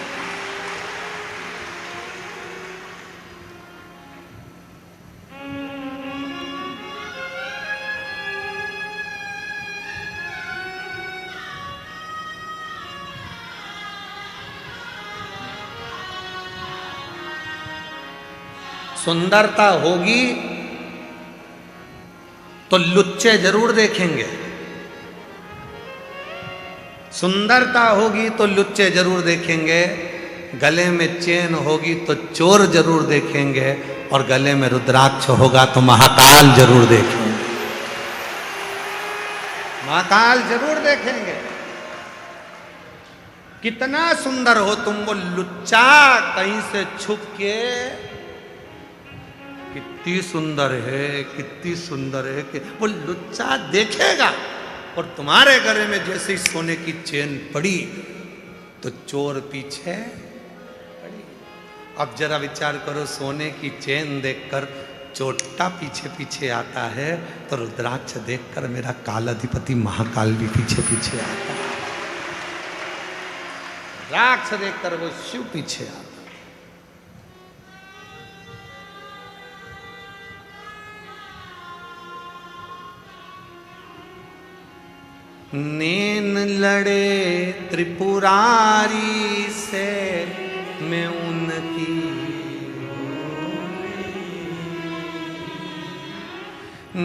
सुंदरता होगी तो लुच्चे जरूर देखेंगे, सुंदरता होगी तो लुच्चे जरूर देखेंगे, गले में चेन होगी तो चोर जरूर देखेंगे, और गले में रुद्राक्ष होगा तो महाकाल जरूर देखेंगे, महाकाल जरूर देखेंगे। कितना सुंदर हो तुम, वो लुच्चा कहीं से छुप के कितनी सुंदर है, कितनी सुंदर है, कि वो लुच्चा देखेगा। और तुम्हारे गले में जैसे ही सोने की चेन पड़ी तो चोर पीछे पड़ी। अब जरा विचार करो, सोने की चेन देखकर चोटा पीछे पीछे आता है, तो रुद्राक्ष देखकर मेरा काल अधिपति महाकाल भी पीछे पीछे आता है। रुद्राक्ष देखकर वो शिव पीछे आता है। नैन लड़े त्रिपुरारी से मैं उनकी,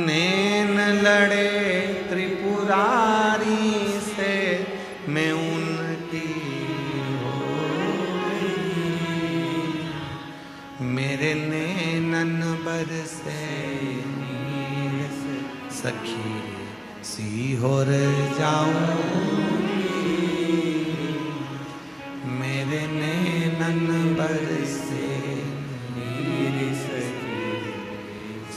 नैन लड़े त्रिपुरारी से मैं उनकी, मेरे नैनन बरसे नीर से सखी सीहोर जाऊंगी, मेरे नैनन बरसे नीर से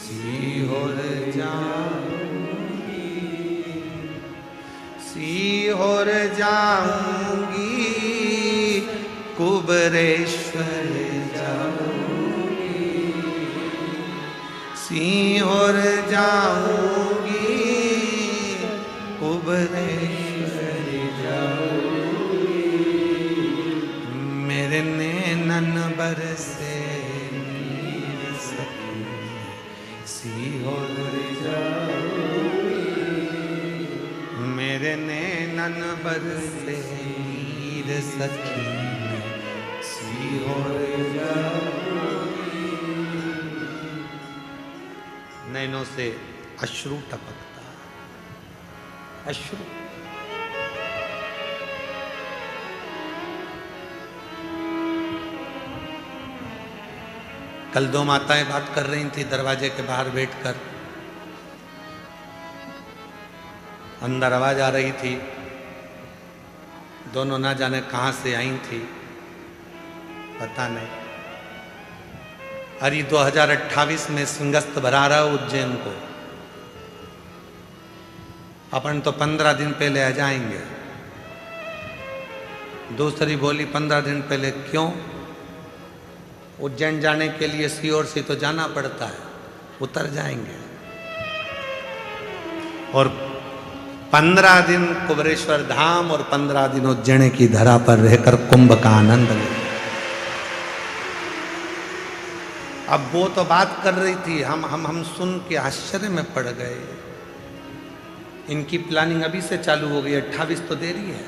सीहोर जाऊंगी, सीहोर जाऊंगी, कुबरेश्वर जाऊंगी, सीहोर जाऊंगी, कुबरेश्वर जाऊंगी, मेरे नैनन बरसे नीर सखी सीहोर जाऊंगी, मेरे नैनन बरसे नीर सखी सीहोर जाऊंगी। नैनों से अश्रु टपकता, अश्रु। कल दो माताएं बात कर रही थी दरवाजे के बाहर बैठकर, अंदर आवाज आ रही थी, दोनों ना जाने कहां से आई थी, पता नहीं। अरे 2028 में सिंहस्थ भरा रहा उज्जैन को, अपन तो 15 दिन पहले आ जाएंगे। दूसरी बोली 15 दिन पहले क्यों? उज्जैन जाने के लिए सीहोर से तो जाना पड़ता है, उतर जाएंगे और 15 दिन कुबरेश्वर धाम और 15 दिन उज्जैन की धरा पर रहकर कुंभ का आनंद लें। अब वो तो बात कर रही थी, हम सुन के आश्चर्य में पड़ गए। इनकी प्लानिंग अभी से चालू हो गई, 28 तो देरी है।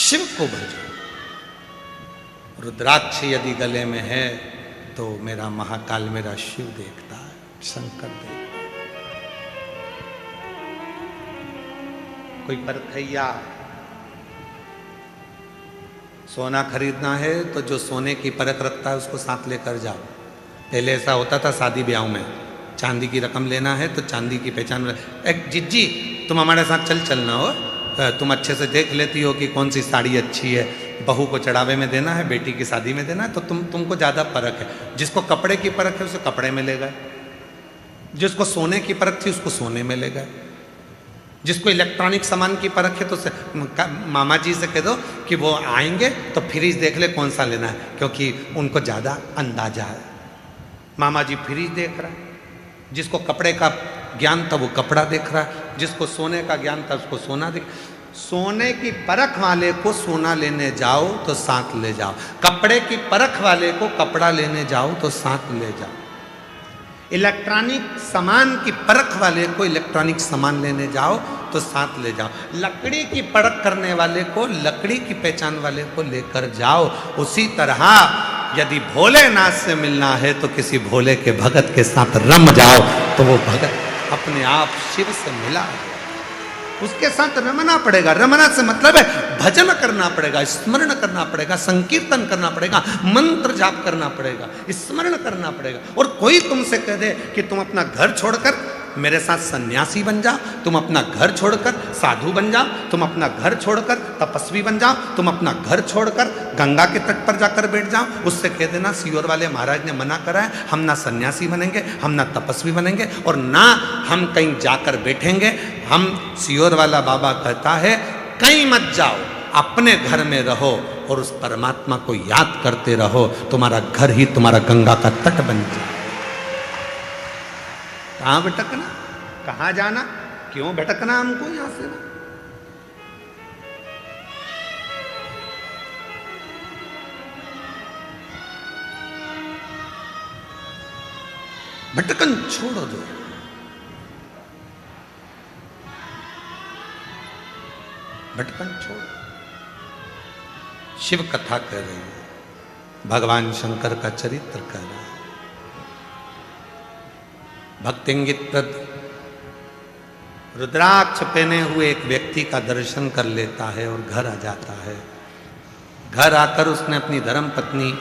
शिव को भजो, रुद्राक्ष यदि गले में है तो मेरा महाकाल मेरा शिव देखता है, शंकर देखता है। कोई परखैया सोना खरीदना है तो जो सोने की परख रखता है उसको साथ लेकर जाओ। पहले ऐसा होता था शादी ब्याह में, चांदी की रकम लेना है तो चांदी की पहचान, एक जिज्जी तुम हमारे साथ चलना हो, तुम अच्छे से देख लेती हो कि कौन सी साड़ी अच्छी है, बहू को चढ़ावे में देना है, बेटी की शादी में देना है, तो तुमको ज़्यादा परख है। जिसको कपड़े की परख है उसे कपड़े में ले गए, जिसको सोने की परख थी उसको सोने में ले गए, जिसको इलेक्ट्रॉनिक सामान की परख है तो मामा जी से कह दो कि वो आएंगे तो फ्रिज देख ले कौन सा लेना है, क्योंकि उनको ज़्यादा अंदाजा है। मामा जी फ्रिज देख रहा है, जिसको कपड़े का ज्ञान था वो कपड़ा देख रहा है, जिसको सोने का ज्ञान था उसको सोना देख। सोने की परख वाले को सोना लेने जाओ तो साथ ले जाओ, कपड़े की परख वाले को कपड़ा लेने जाओ तो साथ ले जाओ, इलेक्ट्रॉनिक सामान की परख वाले को इलेक्ट्रॉनिक सामान लेने जाओ तो साथ ले जाओ। लकड़ी की परख करने वाले को, लकड़ी की पहचान वाले को लेकर जाओ। उसी तरह यदि भोलेनाथ से मिलना है तो किसी भोले के भगत के साथ रम जाओ, तो वो भगत अपने आप शिव से मिला, उसके साथ रमना पड़ेगा। रमना से मतलब है भजन करना पड़ेगा, स्मरण करना पड़ेगा, संकीर्तन करना पड़ेगा, मंत्र जाप करना पड़ेगा, स्मरण करना पड़ेगा। और कोई तुमसे कह दे कि तुम अपना घर छोड़कर मेरे साथ सन्यासी बन जाओ, तुम अपना घर छोड़कर साधु बन जाओ, तुम अपना घर छोड़कर तपस्वी बन जाओ, तुम अपना घर छोड़कर गंगा के तट पर जाकर बैठ जाओ, उससे कह देना सीहोर वाले महाराज ने मना करा है, हम ना सन्यासी बनेंगे, हम ना तपस्वी बनेंगे, और ना हम कहीं जाकर बैठेंगे। हम सीहोर वाला बाबा कहता है कहीं मत जाओ, अपने घर में रहो और उस परमात्मा को याद करते रहो, तुम्हारा घर ही तुम्हारा गंगा का तट बन जाए। कहाँ भटकना, कहाँ जाना, क्यों भटकना हमको यहां से ना? भटकन छोड़ो दो। भटकन छोड़ो। शिव कथा कह रही है, भगवान शंकर का चरित्र कह रहा है। भक्तिंगित प्रद रुद्राक्ष पहने हुए एक व्यक्ति का दर्शन कर लेता है और घर आ जाता है। घर आकर उसने अपनी धर्म पत्नी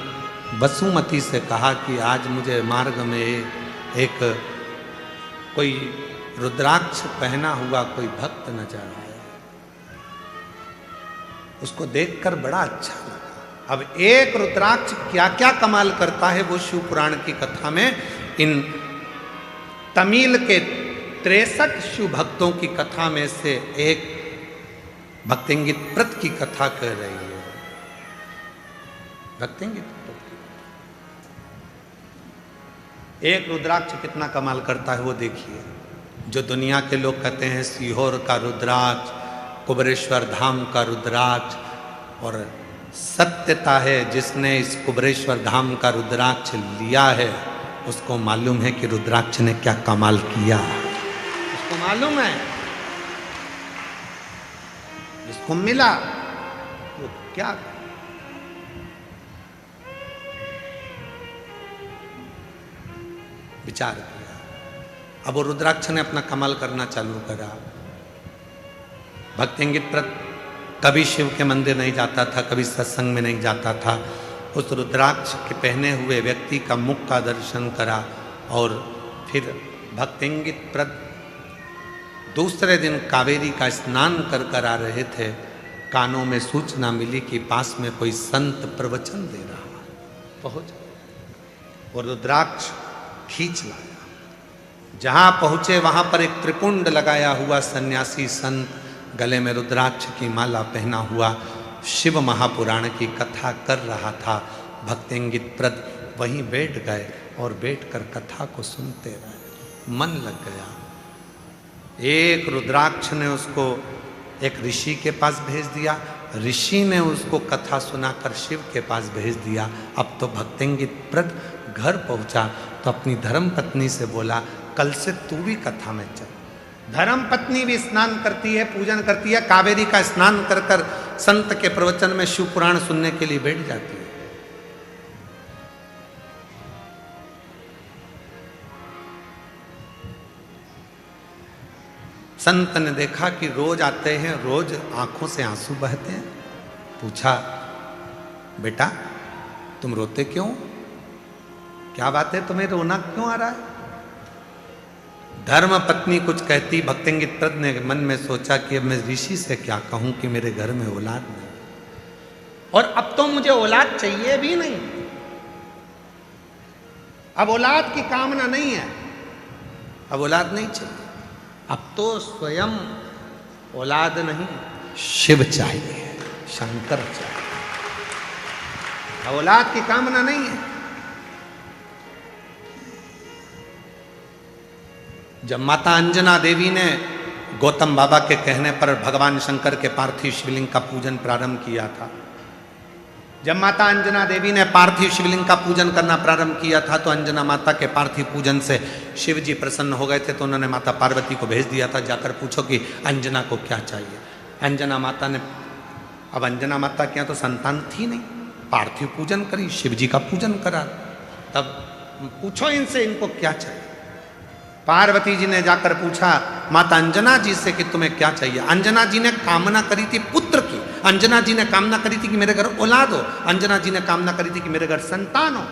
वसुमती से कहा कि आज मुझे मार्ग में एक कोई रुद्राक्ष पहना हुआ कोई भक्त नजर आया, उसको देखकर बड़ा अच्छा लगा। अब एक रुद्राक्ष क्या क्या कमाल करता है वो शिव पुराण की कथा में, इन तमिल के 63 शिव भक्तों की कथा में से एक भक्तिंगित प्रत की कथा कह रही है। भक्तिंगित प्रत एक रुद्राक्ष कितना कमाल करता है वो देखिए। जो दुनिया के लोग कहते हैं सीहोर का रुद्राक्ष, कुबरेश्वर धाम का रुद्राक्ष, और सत्यता है जिसने इस कुबरेश्वर धाम का रुद्राक्ष लिया है उसको मालूम है कि रुद्राक्ष ने क्या कमाल किया, उसको मालूम है। जिसको मिला वो क्या विचार किया। अब वो रुद्राक्ष ने अपना कमाल करना चालू करा। भक्तिंगित प्रत कभी शिव के मंदिर नहीं जाता था, कभी सत्संग में नहीं जाता था। उस रुद्राक्ष के पहने हुए व्यक्ति का मुख का दर्शन करा और फिर भक्तिंगित प्रत दूसरे दिन कावेरी का स्नान कर आ रहे थे। कानों में सूचना मिली कि पास में कोई संत प्रवचन दे रहा है। पहुंच और रुद्राक्ष खींच लाया। जहां पहुंचे वहां पर एक त्रिपुंड लगाया हुआ सन्यासी संत, गले में रुद्राक्ष की माला पहना हुआ, शिव महापुराण की कथा कर रहा था। भक्तिंगित प्रद वहीं बैठ गए और बैठकर कथा को सुनते रहे। मन लग गया। एक रुद्राक्ष ने उसको एक ऋषि के पास भेज दिया, ऋषि ने उसको कथा सुनाकर शिव के पास भेज दिया। अब तो भक्तिंगित प्रद घर पहुंचा तो अपनी धर्म पत्नी से बोला, कल से तू भी कथा में चल। धर्म पत्नी भी स्नान करती है, पूजन करती है, कावेरी का स्नान कर कर संत के प्रवचन में शिव पुराण सुनने के लिए बैठ जाती है। संत ने देखा कि रोज आते हैं, रोज आंखों से आंसू बहते हैं। पूछा, बेटा तुम रोते क्यों? क्या बात है, तुम्हें रोना क्यों आ रहा है? धर्म पत्नी कुछ कहती। भक्तिंगित प्रद ने मन में सोचा कि अब मैं ऋषि से क्या कहूं कि मेरे घर में औलाद नहीं, और अब तो मुझे औलाद चाहिए भी नहीं। अब औलाद की कामना नहीं है, अब औलाद नहीं चाहिए। अब तो स्वयं औलाद नहीं, शिव चाहिए, शंकर चाहिए। अब औलाद की कामना नहीं है। जब माता अंजना देवी ने गौतम बाबा के कहने पर भगवान शंकर के पार्थिव शिवलिंग का पूजन प्रारंभ किया था, जब माता अंजना देवी ने पार्थिव शिवलिंग का पूजन करना प्रारंभ किया था तो अंजना माता के पार्थिव पूजन से शिव जी प्रसन्न हो गए थे। तो उन्होंने माता पार्वती को भेज दिया था, जाकर पूछो कि अंजना को क्या चाहिए। अंजना माता ने, अब अंजना माता के यहाँ तो संतान थी नहीं, पार्थिव पूजन करी, शिव जी का पूजन करा, तब पूछो इनसे इनको क्या चाहिए। पार्वती जी ने जाकर पूछा माता अंजना जी से कि तुम्हें क्या चाहिए। अंजना जी ने कामना करी थी पुत्र की, अंजना जी ने कामना करी थी कि मेरे घर औलाद हो, अंजना जी ने कामना करी थी कि मेरे घर संतान हो।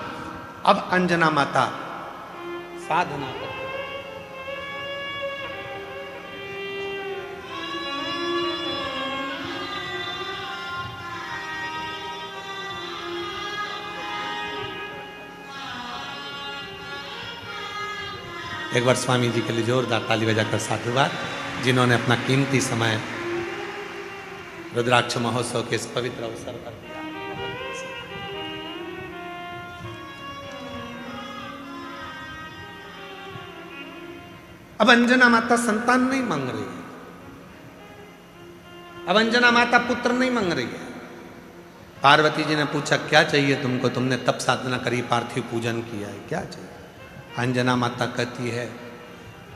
अब अंजना माता साधना कर, एक बार स्वामी जी के लिए जोरदार ताली बजाकर साधुवाद, जिन्होंने अपना कीमती समय रुद्राक्ष महोत्सव के इस पवित्र अवसर पर दिया। अब अंजना माता संतान नहीं मांग रही है, अब अंजना माता पुत्र नहीं मांग रही है। पार्वती जी ने पूछा क्या चाहिए तुमको, तुमने तब साधना करी, पार्थिव पूजन किया है, क्या चाहिए। अंजना माता कहती है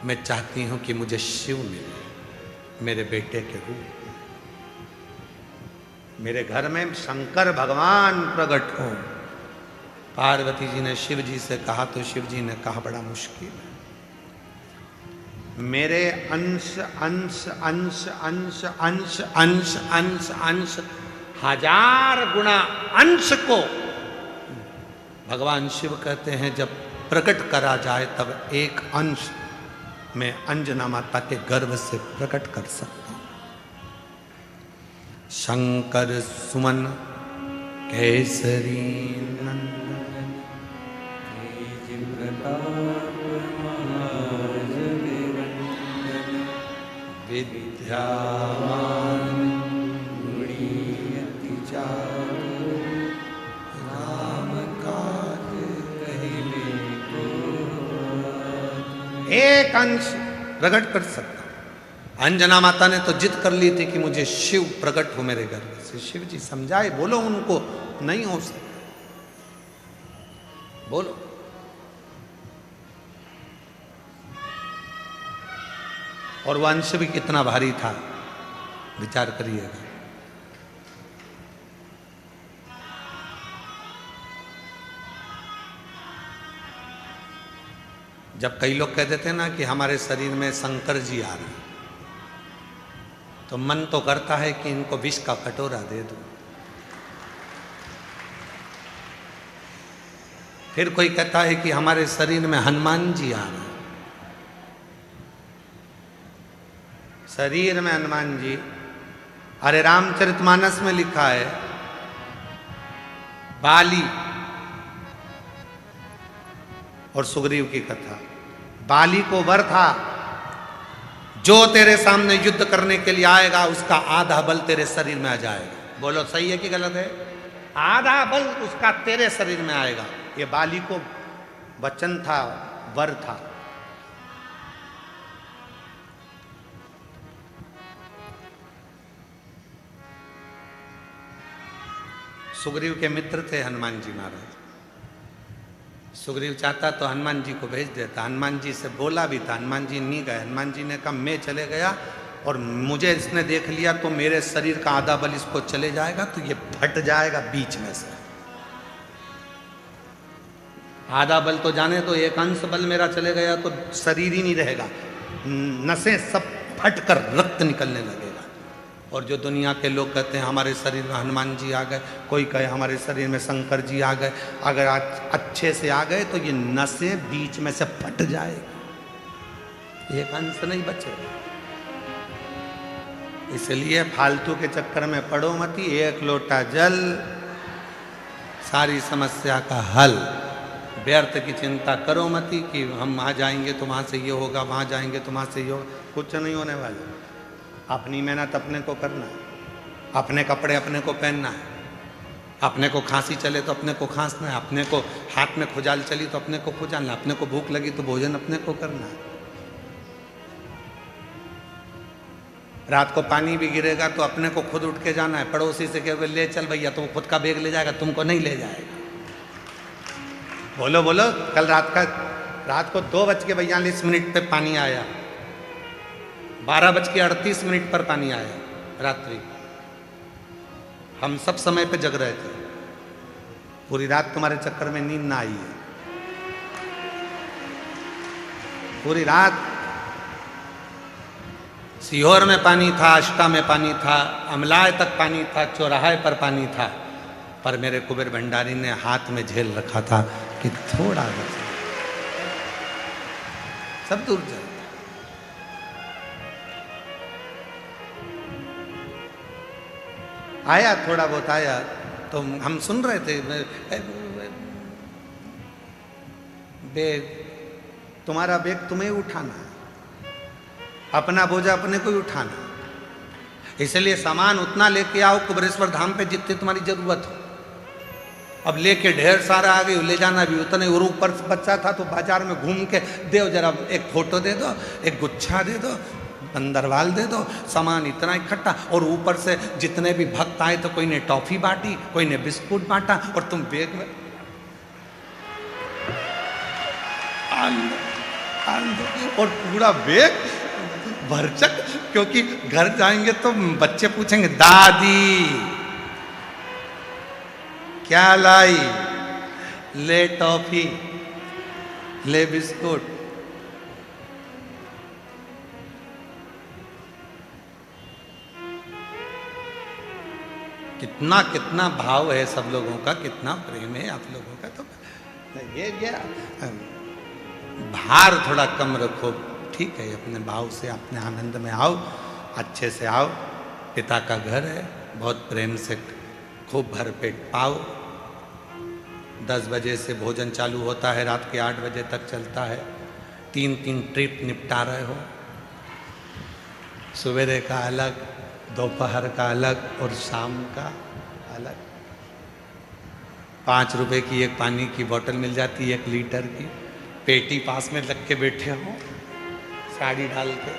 मैं चाहती हूं कि मुझे शिव मिले, मेरे बेटे के रूप, मेरे घर में शंकर भगवान प्रकट हो। पार्वती जी ने शिव जी से कहा तो शिव जी ने कहा बड़ा मुश्किल है, मेरे अंश अंश अंश अंश अंश अंश अंश अंश 1000 गुना अंश को भगवान शिव कहते हैं जब प्रकट करा जाए तब एक अंश मैं अंजना माता के गर्भ से प्रकट कर सकता हूं। शंकर सुमन केसरी नंदन तेज प्रताप महाजगवंदन विद्यावान गुणियति चातुर राम काज कहिले को एक अंश प्रकट कर सकता। अंजना माता ने तो जिद कर ली थी कि मुझे शिव प्रकट हो मेरे गर्भ से। शिव जी समझाए, बोलो उनको नहीं हो सकता, बोलो। और वह अंश भी कितना भारी था विचार करिएगा। जब कई लोग कह देते हैं ना कि हमारे शरीर में शंकर जी आ रहे हैं, तो मन तो करता है कि इनको विष का कटोरा दे दूं। फिर कोई कहता है कि हमारे शरीर में हनुमान जी आ रहे हैं, शरीर में हनुमान जी। अरे रामचरितमानस में लिखा है, बाली और सुग्रीव की कथा। बाली को वर था, जो तेरे सामने युद्ध करने के लिए आएगा उसका आधा बल तेरे शरीर में आ जाएगा। बोलो सही है कि गलत है? आधा बल उसका तेरे शरीर में आएगा। ये बाली को वचन था, वर था। सुग्रीव के मित्र थे हनुमान जी महाराज। सुग्रीव चाहता तो हनुमान जी को भेज देता, हनुमान जी से बोला भी था, हनुमान जी नहीं गए। हनुमान जी ने कहा मैं चले गया और मुझे इसने देख लिया तो मेरे शरीर का आधा बल इसको चले जाएगा, तो ये फट जाएगा बीच में से। आधा बल तो जाने तो, एक अंश बल मेरा चले गया तो शरीर ही नहीं रहेगा, नसें सब फट कर रक्त निकलने लगेगा। और जो दुनिया के लोग कहते हैं हमारे शरीर में हनुमान जी आ गए, कोई कहे हमारे शरीर में शंकर जी आ गए, अगर आज अच्छे से आ गए तो ये नसें बीच में से फट जाएगी, एक अंश नहीं बचेगा। इसलिए फालतू के चक्कर में पड़ो मती, एक लोटा जल सारी समस्या का हल। व्यर्थ की चिंता करो मती कि हम वहाँ जाएंगे तो वहाँ से ये होगा, वहाँ जाएंगे तो वहाँ से ये होगा, कुछ नहीं होने वाला। अपनी मेहनत अपने को करना है, अपने कपड़े अपने को पहनना है, अपने को खांसी चले तो अपने को खांसना है, अपने को हाथ में खुजाल चली तो अपने को खुजालना, अपने को भूख लगी तो भोजन अपने को करना है। रात को पानी भी गिरेगा तो अपने को खुद उठ के जाना है, पड़ोसी से कहोगे ले चल भैया, तो वो खुद का बैग ले जाएगा, तुमको नहीं ले जाएगा। बोलो बोलो, कल रात को 2:42 पे पानी आया, 12:38 पर पानी आया रात्रि। हम सब समय पे जग रहे थे, पूरी रात तुम्हारे चक्कर में नींद ना आई है। पूरी रात सीहोर में पानी था, अष्टा में पानी था, अमलाय तक पानी था, चौराहे पर पानी था, पर मेरे कुबेर भंडारी ने हाथ में झेल रखा था कि थोड़ा बचा, सब दूर चल। आया थोड़ा बहुत आया तो हम सुन रहे थे, बैग तुम्हारा बैग तुम्हें उठाना है, अपना बोझा अपने को ही उठाना, इसलिए सामान उतना लेके आओ कुबेरेश्वर धाम पे जितनी तुम्हारी जरूरत हो। अब लेके ढेर सारा आ गई, ले जाना भी उतने, और ऊपर बच्चा था तो बाजार में घूम के दे जरा, एक फोटो दे दो, एक गुच्छा दे दो, बंदरवाल दे दो, सामान इतना इकट्ठा, और ऊपर से जितने भी भक्त आए तो कोई ने टॉफी बांटी, कोई ने बिस्कुट बांटा, और तुम बैग में और पूरा बैग भरचक, क्योंकि घर जाएंगे तो बच्चे पूछेंगे दादी क्या लाई, ले टॉफी, ले बिस्कुट। कितना कितना भाव है सब लोगों का, कितना प्रेम है आप लोगों का। तो ये भार थोड़ा कम रखो, ठीक है, अपने भाव से अपने आनंद में आओ, अच्छे से आओ। पिता का घर है, बहुत प्रेम से खूब भरपेट पाओ। 10 बजे से भोजन चालू होता है, रात के 8 बजे तक चलता है। 3 ट्रिप निपटा रहे हो, सवेरे का अलग, दोपहर का अलग और शाम का अलग। 5 रुपए की एक पानी की बोतल मिल जाती है, 1 लीटर की। पेटी पास में लग के बैठे हो, साड़ी डाल के।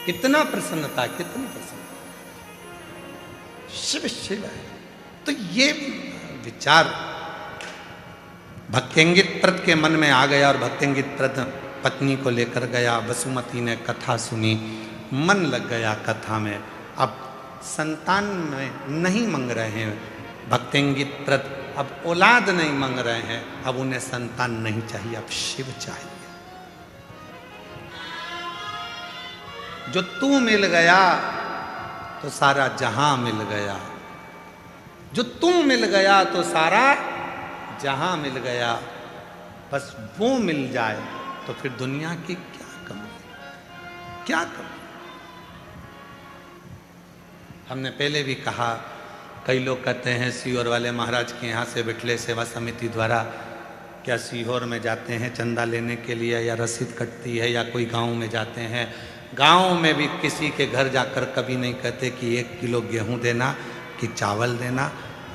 कितना प्रसन्नता, कितनी प्रसन्नता, शिव शिव है। तो ये विचार भक्त्यंगित प्रत के मन में आ गया, और भक्त्यंगित प्रत पत्नी को लेकर गया। वसुमती ने कथा सुनी, मन लग गया कथा में। अब संतान में नहीं मांग रहे हैं भक्त्यंगित प्रत, अब औलाद नहीं मांग रहे हैं, अब उन्हें संतान नहीं चाहिए, अब शिव चाहिए। जो तू मिल गया तो सारा जहां मिल गया, जो तू मिल गया तो सारा जहां मिल गया। बस वो मिल जाए तो फिर दुनिया की क्या कमी, क्या कमी। हमने पहले भी कहा, कई लोग कहते हैं सीहोर वाले महाराज के यहाँ से बिठले सेवा समिति द्वारा क्या सीहोर में जाते हैं चंदा लेने के लिए, या रसीद कटती है, या कोई गांव में जाते हैं। गांव में भी किसी के घर जाकर कभी नहीं कहते कि 1 किलो गेहूं देना, कि चावल देना,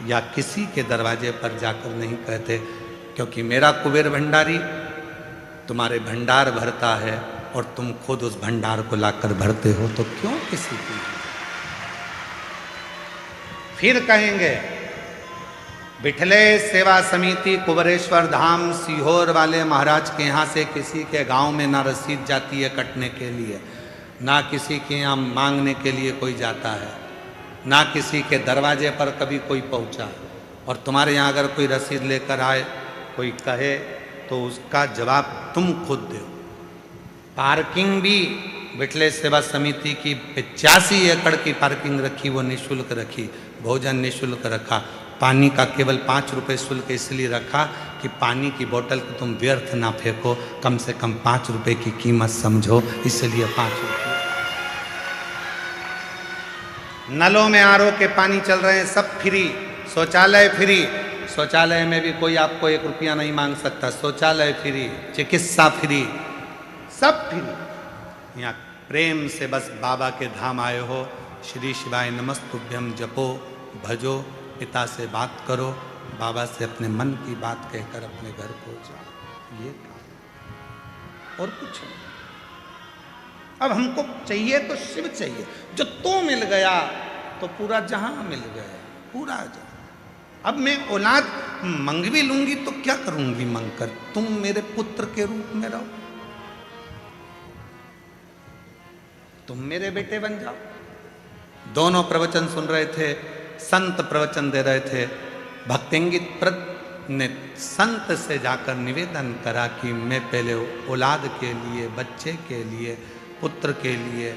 या किसी के दरवाजे पर जाकर नहीं कहते, क्योंकि मेरा कुबेर भंडारी तुम्हारे भंडार भरता है और तुम खुद उस भंडार को लाकर भरते हो, तो क्यों किसी की। फिर कहेंगे बिठले सेवा समिति कुबेरेश्वर धाम सीहोर वाले महाराज के यहाँ से किसी के गांव में ना रसीद जाती है कटने के लिए, ना किसी के यहाँ मांगने के लिए कोई जाता है, ना किसी के दरवाजे पर कभी कोई पहुँचा। और तुम्हारे यहाँ अगर कोई रसीद लेकर आए, कोई कहे, तो उसका जवाब तुम खुद दो। पार्किंग भी बिठले सेवा समिति की 85 एकड़ की पार्किंग रखी, वो निःशुल्क रखी। भोजन निःशुल्क रखा। पानी का केवल 5 रुपये शुल्क इसलिए रखा कि पानी की बोतल को तुम व्यर्थ ना फेंको, कम से कम 5 रुपये की कीमत समझो, इसलिए 5 रुपये। नलों में आरओ के पानी चल रहे हैं, सब फ्री। शौचालय फ्री, शौचालय में भी कोई आपको 1 रुपया नहीं मांग सकता। शौचालय फ्री, चिकित्सा फ्री, सब फ्री। यहाँ प्रेम से बस बाबा के धाम आए हो, श्री शिवाय नमस्तुभ्यम जपो, भजो, पिता से बात करो, बाबा से अपने मन की बात कहकर अपने घर को जाओ। ये काम और कुछ नहीं। अब हमको चाहिए तो शिव चाहिए। जो तू मिल गया तो पूरा जहां मिल गया, पूरा जहां। अब मैं औलाद मंग भी लूंगी तो क्या करूंगी मंग कर? तुम मेरे पुत्र के रूप में रहो, तुम मेरे बेटे बन जाओ। दोनों प्रवचन सुन रहे थे, संत प्रवचन दे रहे थे। भक्तिंगित प्रत ने संत से जाकर निवेदन करा कि मैं पहले औलाद के लिए, बच्चे के लिए, पुत्र के लिए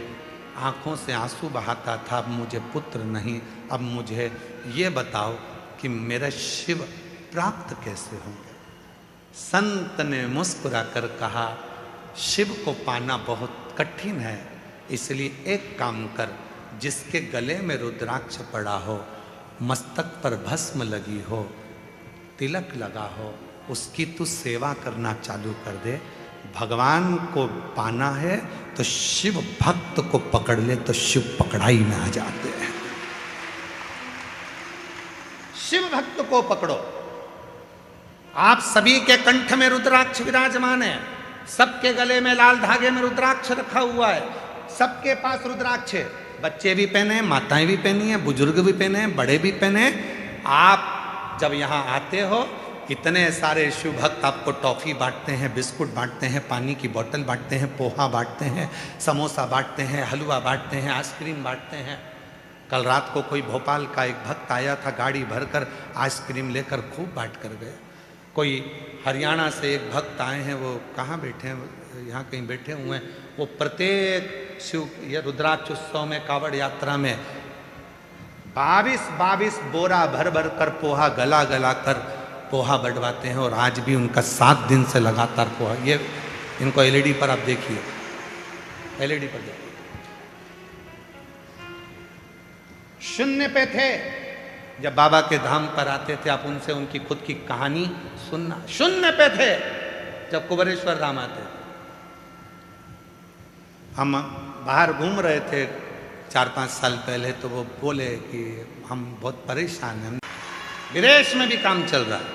आंखों से आंसू बहाता था, अब मुझे पुत्र नहीं। अब मुझे ये बताओ कि मेरा शिव प्राप्त कैसे होंगे? संत ने मुस्कुराकर कहा, शिव को पाना बहुत कठिन है, इसलिए एक काम कर, जिसके गले में रुद्राक्ष पड़ा हो, मस्तक पर भस्म लगी हो, तिलक लगा हो, उसकी तू सेवा करना चालू कर दे। भगवान को पाना है तो शिव भक्त को पकड़ ले तो शिव पकड़ाई में आ जाते हैं। शिव भक्त को पकड़ो। आप सभी के कंठ में रुद्राक्ष विराजमान है, सबके गले में लाल धागे में रुद्राक्ष रखा हुआ है, सबके पास रुद्राक्ष है। बच्चे भी पहने, माताएं भी पहनी है, बुजुर्ग भी पहने, बड़े भी पहने। आप जब यहाँ आते हो, इतने सारे शिव भक्त आपको टॉफी बांटते हैं, बिस्कुट बांटते हैं, पानी की बोतल बांटते हैं, पोहा बांटते हैं, समोसा बांटते हैं, हलवा बांटते हैं, आइसक्रीम बांटते हैं। कल रात को कोई भोपाल का एक भक्त आया था, गाड़ी भरकर आइसक्रीम लेकर खूब बांट कर गया। कोई हरियाणा से एक भक्त आए हैं, वो कहाँ बैठे हैं, यहाँ कहीं बैठे हुए हैं। वो प्रत्येक शिव या रुद्राक्ष उत्सव में, कावड़ यात्रा में 22 बोरा भर भर कर पोहा गला गला कर पोहा बढ़वाते हैं। और आज भी उनका 7 दिन से लगातार पोहा। ये इनको एलईडी पर आप देखिए, एलईडी पर देखिए। शून्य पे थे जब बाबा के धाम पर आते थे, आप उनसे उनकी खुद की कहानी सुनना। शून्य पे थे जब कुबेरेश्वर धाम आते थे। हम बाहर घूम रहे थे 4-5 साल पहले, तो वो बोले कि हम बहुत परेशान हैं, विदेश में भी काम चल रहा है।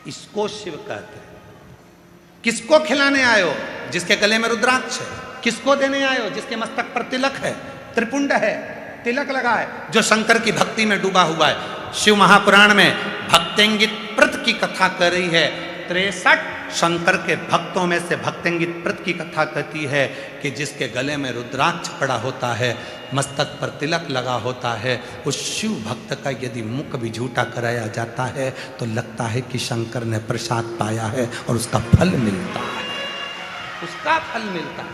इसको शिव कहते हैं। किसको खिलाने आयो? जिसके गले में रुद्राक्ष है। किसको देने आयो? जिसके मस्तक पर तिलक है, त्रिपुंड है, तिलक लगा है, जो शंकर की भक्ति में डूबा हुआ है। शिव महापुराण में भक्तिंगित प्रत की कथा कर रही है। 63 शंकर के भक्तों में से भक्तिंगित प्रत की कथा कहती है कि जिसके गले में रुद्राक्ष पड़ा होता है, मस्तक पर तिलक लगा होता है, उस शिव भक्त का यदि मुख भी झूठा कराया जाता है तो लगता है कि शंकर ने प्रसाद पाया है और उसका फल मिलता है, उसका फल मिलता है।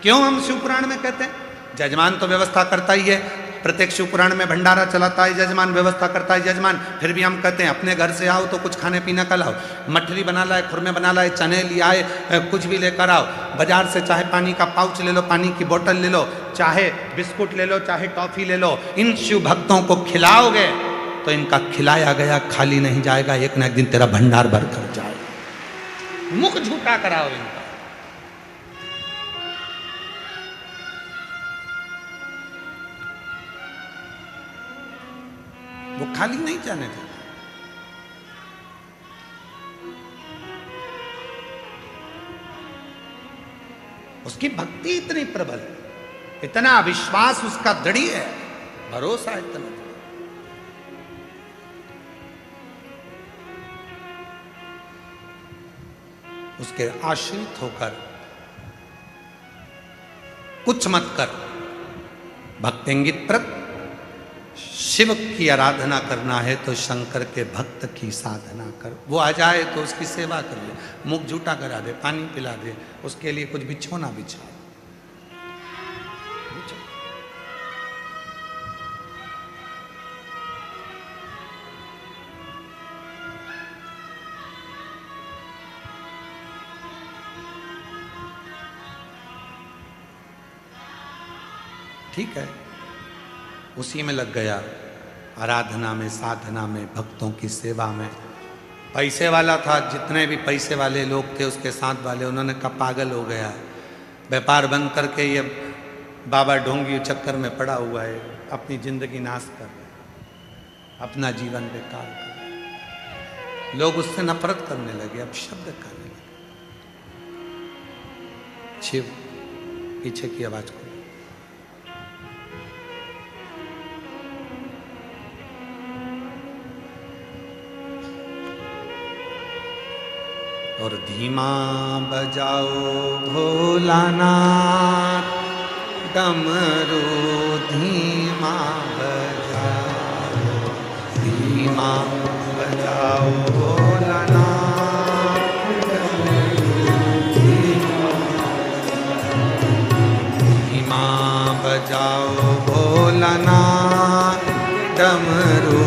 क्यों हम शिव पुराण में कहते हैं? जजमान तो व्यवस्था करता ही है, प्रत्येक शिव पुराण में भंडारा चलाता है जजमान, व्यवस्था करता है जजमान। फिर भी हम कहते हैं अपने घर से आओ तो कुछ खाने पीने का लाओ, मठरी बना लाए, खुरमे बना लाए, चने ले आए, कुछ भी लेकर आओ। बाजार से चाहे पानी का पाउच ले लो, पानी की बोतल ले लो, चाहे बिस्कुट ले लो, चाहे टॉफी ले लो। इन शिव भक्तों को खिलाओगे तो इनका खिलाया गया खाली नहीं जाएगा, एक न एक दिन तेरा भंडार भर कर जाएगा। मुख झूठा कराओ इनका। वो खाली नहीं जाने देते। उसकी भक्ति इतनी प्रबल है, इतना विश्वास उसका दृढ़ है, भरोसा इतना। उसके आश्रित होकर कुछ मत कर। भक्तिंगित प्रत शिव की आराधना करना है तो शंकर के भक्त की साधना कर। वो आ जाए तो उसकी सेवा कर ले, मुख झूठा करा दे, पानी पिला दे, उसके लिए कुछ बिछोना बिछा। ठीक है, उसी में लग गया, आराधना में, साधना में, भक्तों की सेवा में। पैसे वाला था, जितने भी पैसे वाले लोग थे उसके साथ वाले, उन्होंने कहा पागल हो गया, व्यापार बंद करके ये बाबा ढोंगी चक्कर में पड़ा हुआ है, अपनी जिंदगी नाश कर। अपना जीवन बेकार कर। लोग उससे नफरत करने लगे, अब शब्द करने लगे। शिव पीछे की आवाज को और धीमा बजाओ भोलानाथ, डमरू धीमा बजाओ, धीमा बजाओ भोलानाथ, धीमा बजाओ भोलानाथ, डमरू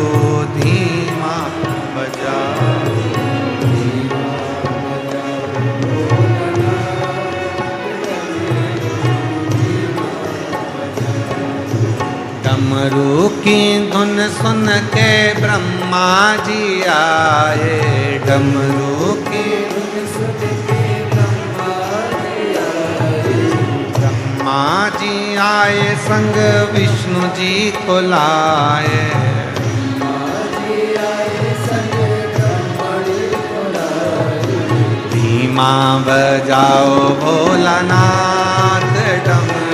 धीमा बजाओ। डमरू की धुन सुन के ब्रह्मा जी आए, डमरू की धुन सुन के ब्रह्मा जी आए, ब्रह्मा जी आए संग विष्णु जी को लाए, ब्रह्मा जी आए संग ब्रह्मा जी को लाए। धीमा बजाओ भोलानाथ, डमरू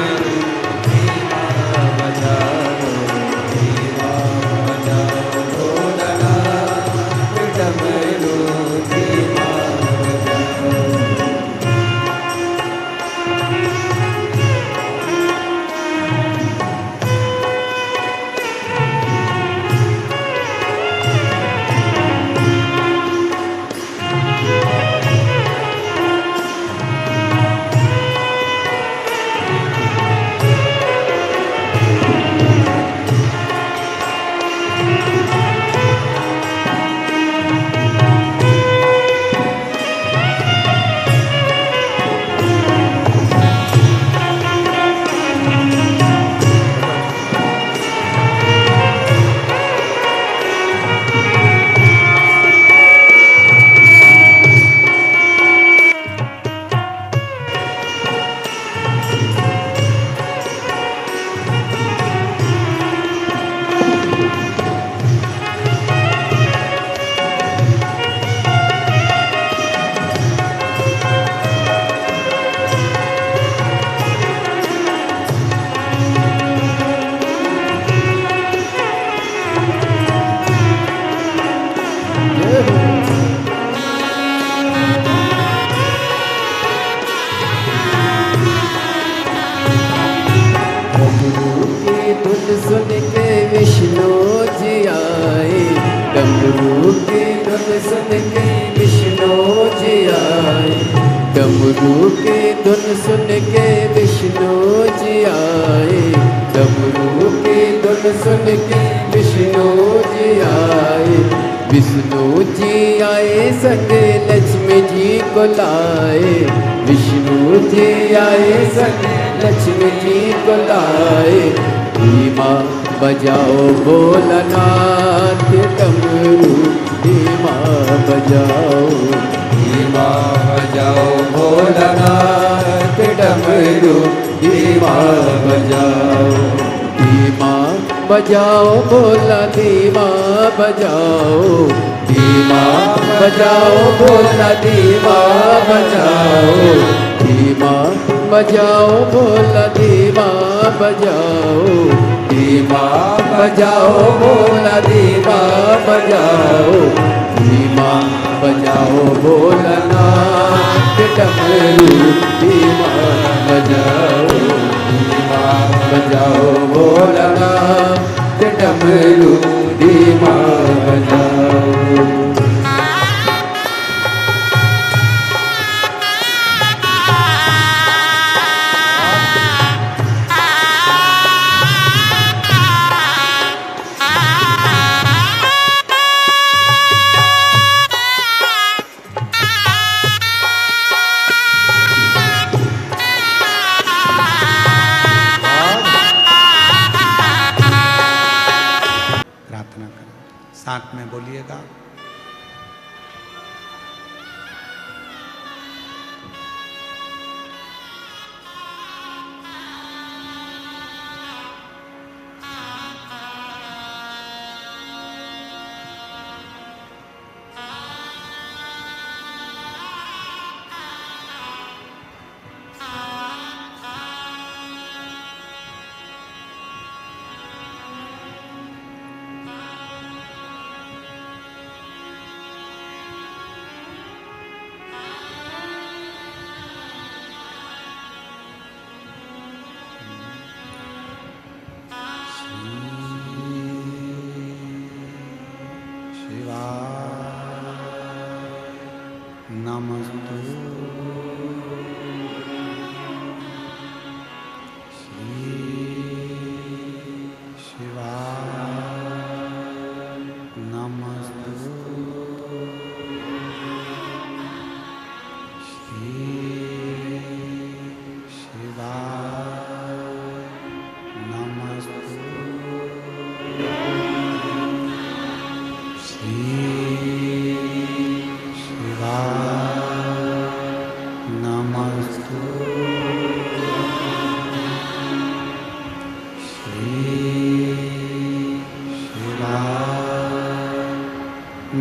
सुन के विष्णु जी आए, डमरू की धुन सुन के विष्णु जी आए, डमरू की धुन सुन के विष्णु जी आए, डमरू की धुन सुन के विष्णु जी आए। विष्णु जी आए संग लक्ष्मी जी को लाए, विष्णु जी आए संग लक्ष्मी जी को लाए। धीमा बजाओ भोलानाथ, डमरू धीमा बजाओ, धीमा बजाओ भोलानाथ, डमरू धीमा बजाओ, धीमा बजाओ भोला धीमा बजाओ, धीमा बजाओ भोला धीमा बजाओ, धीमा बजाओ भोला धीमा बजाओ, धीमा बजाओ भोला धीमा बजाओ, धीमा बजाओ भोलानाथ, डमरू धीमा बजाओ, धीमा बजाओ भोलानाथ, डमरू धीमा बजाओ। साथ में बोलिएगा।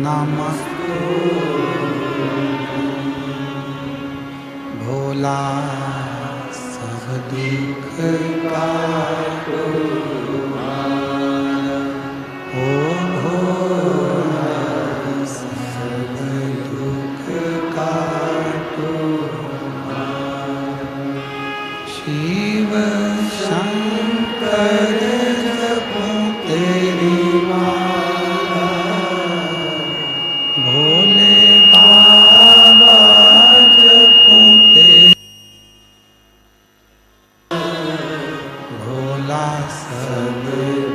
नमस्तु भोला सब दुख काटो ओ भोला सब दुख काटो शिव शंकर जपो तेरी माला भोले बाबा जपो तेरी भोला सब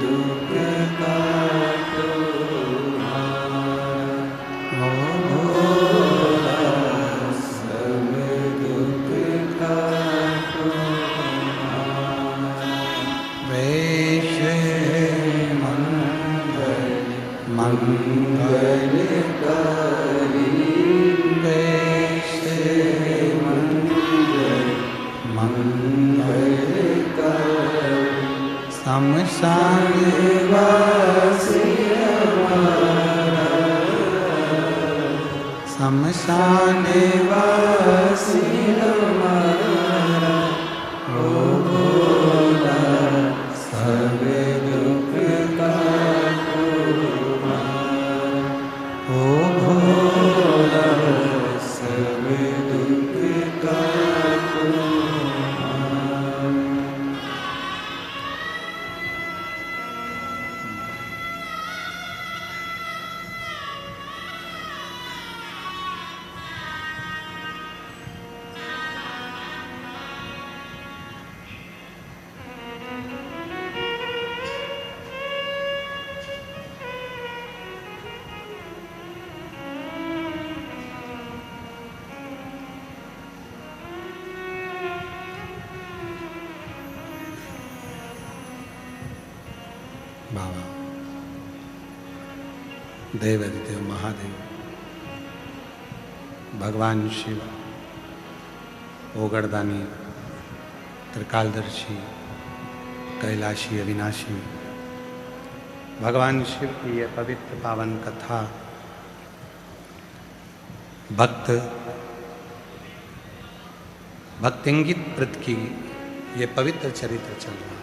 दुख काटो ओ भोला सब दुख काटो वेश मंगल करी वेश मंगल करी शमशान वासी हमारा शमशान वासी हमारा ओ भोला सब दुख काटो ओ भोला सब दुख काटो बाबा देवादिदेव महादेव भगवान शिव ओगरदानी त्रिकालदर्शी कैलाशी अविनाशी भगवान शिव की यह पवित्र पावन कथा भक्तिंगित प्रत की ये पवित्र चरित्र चल रहा है।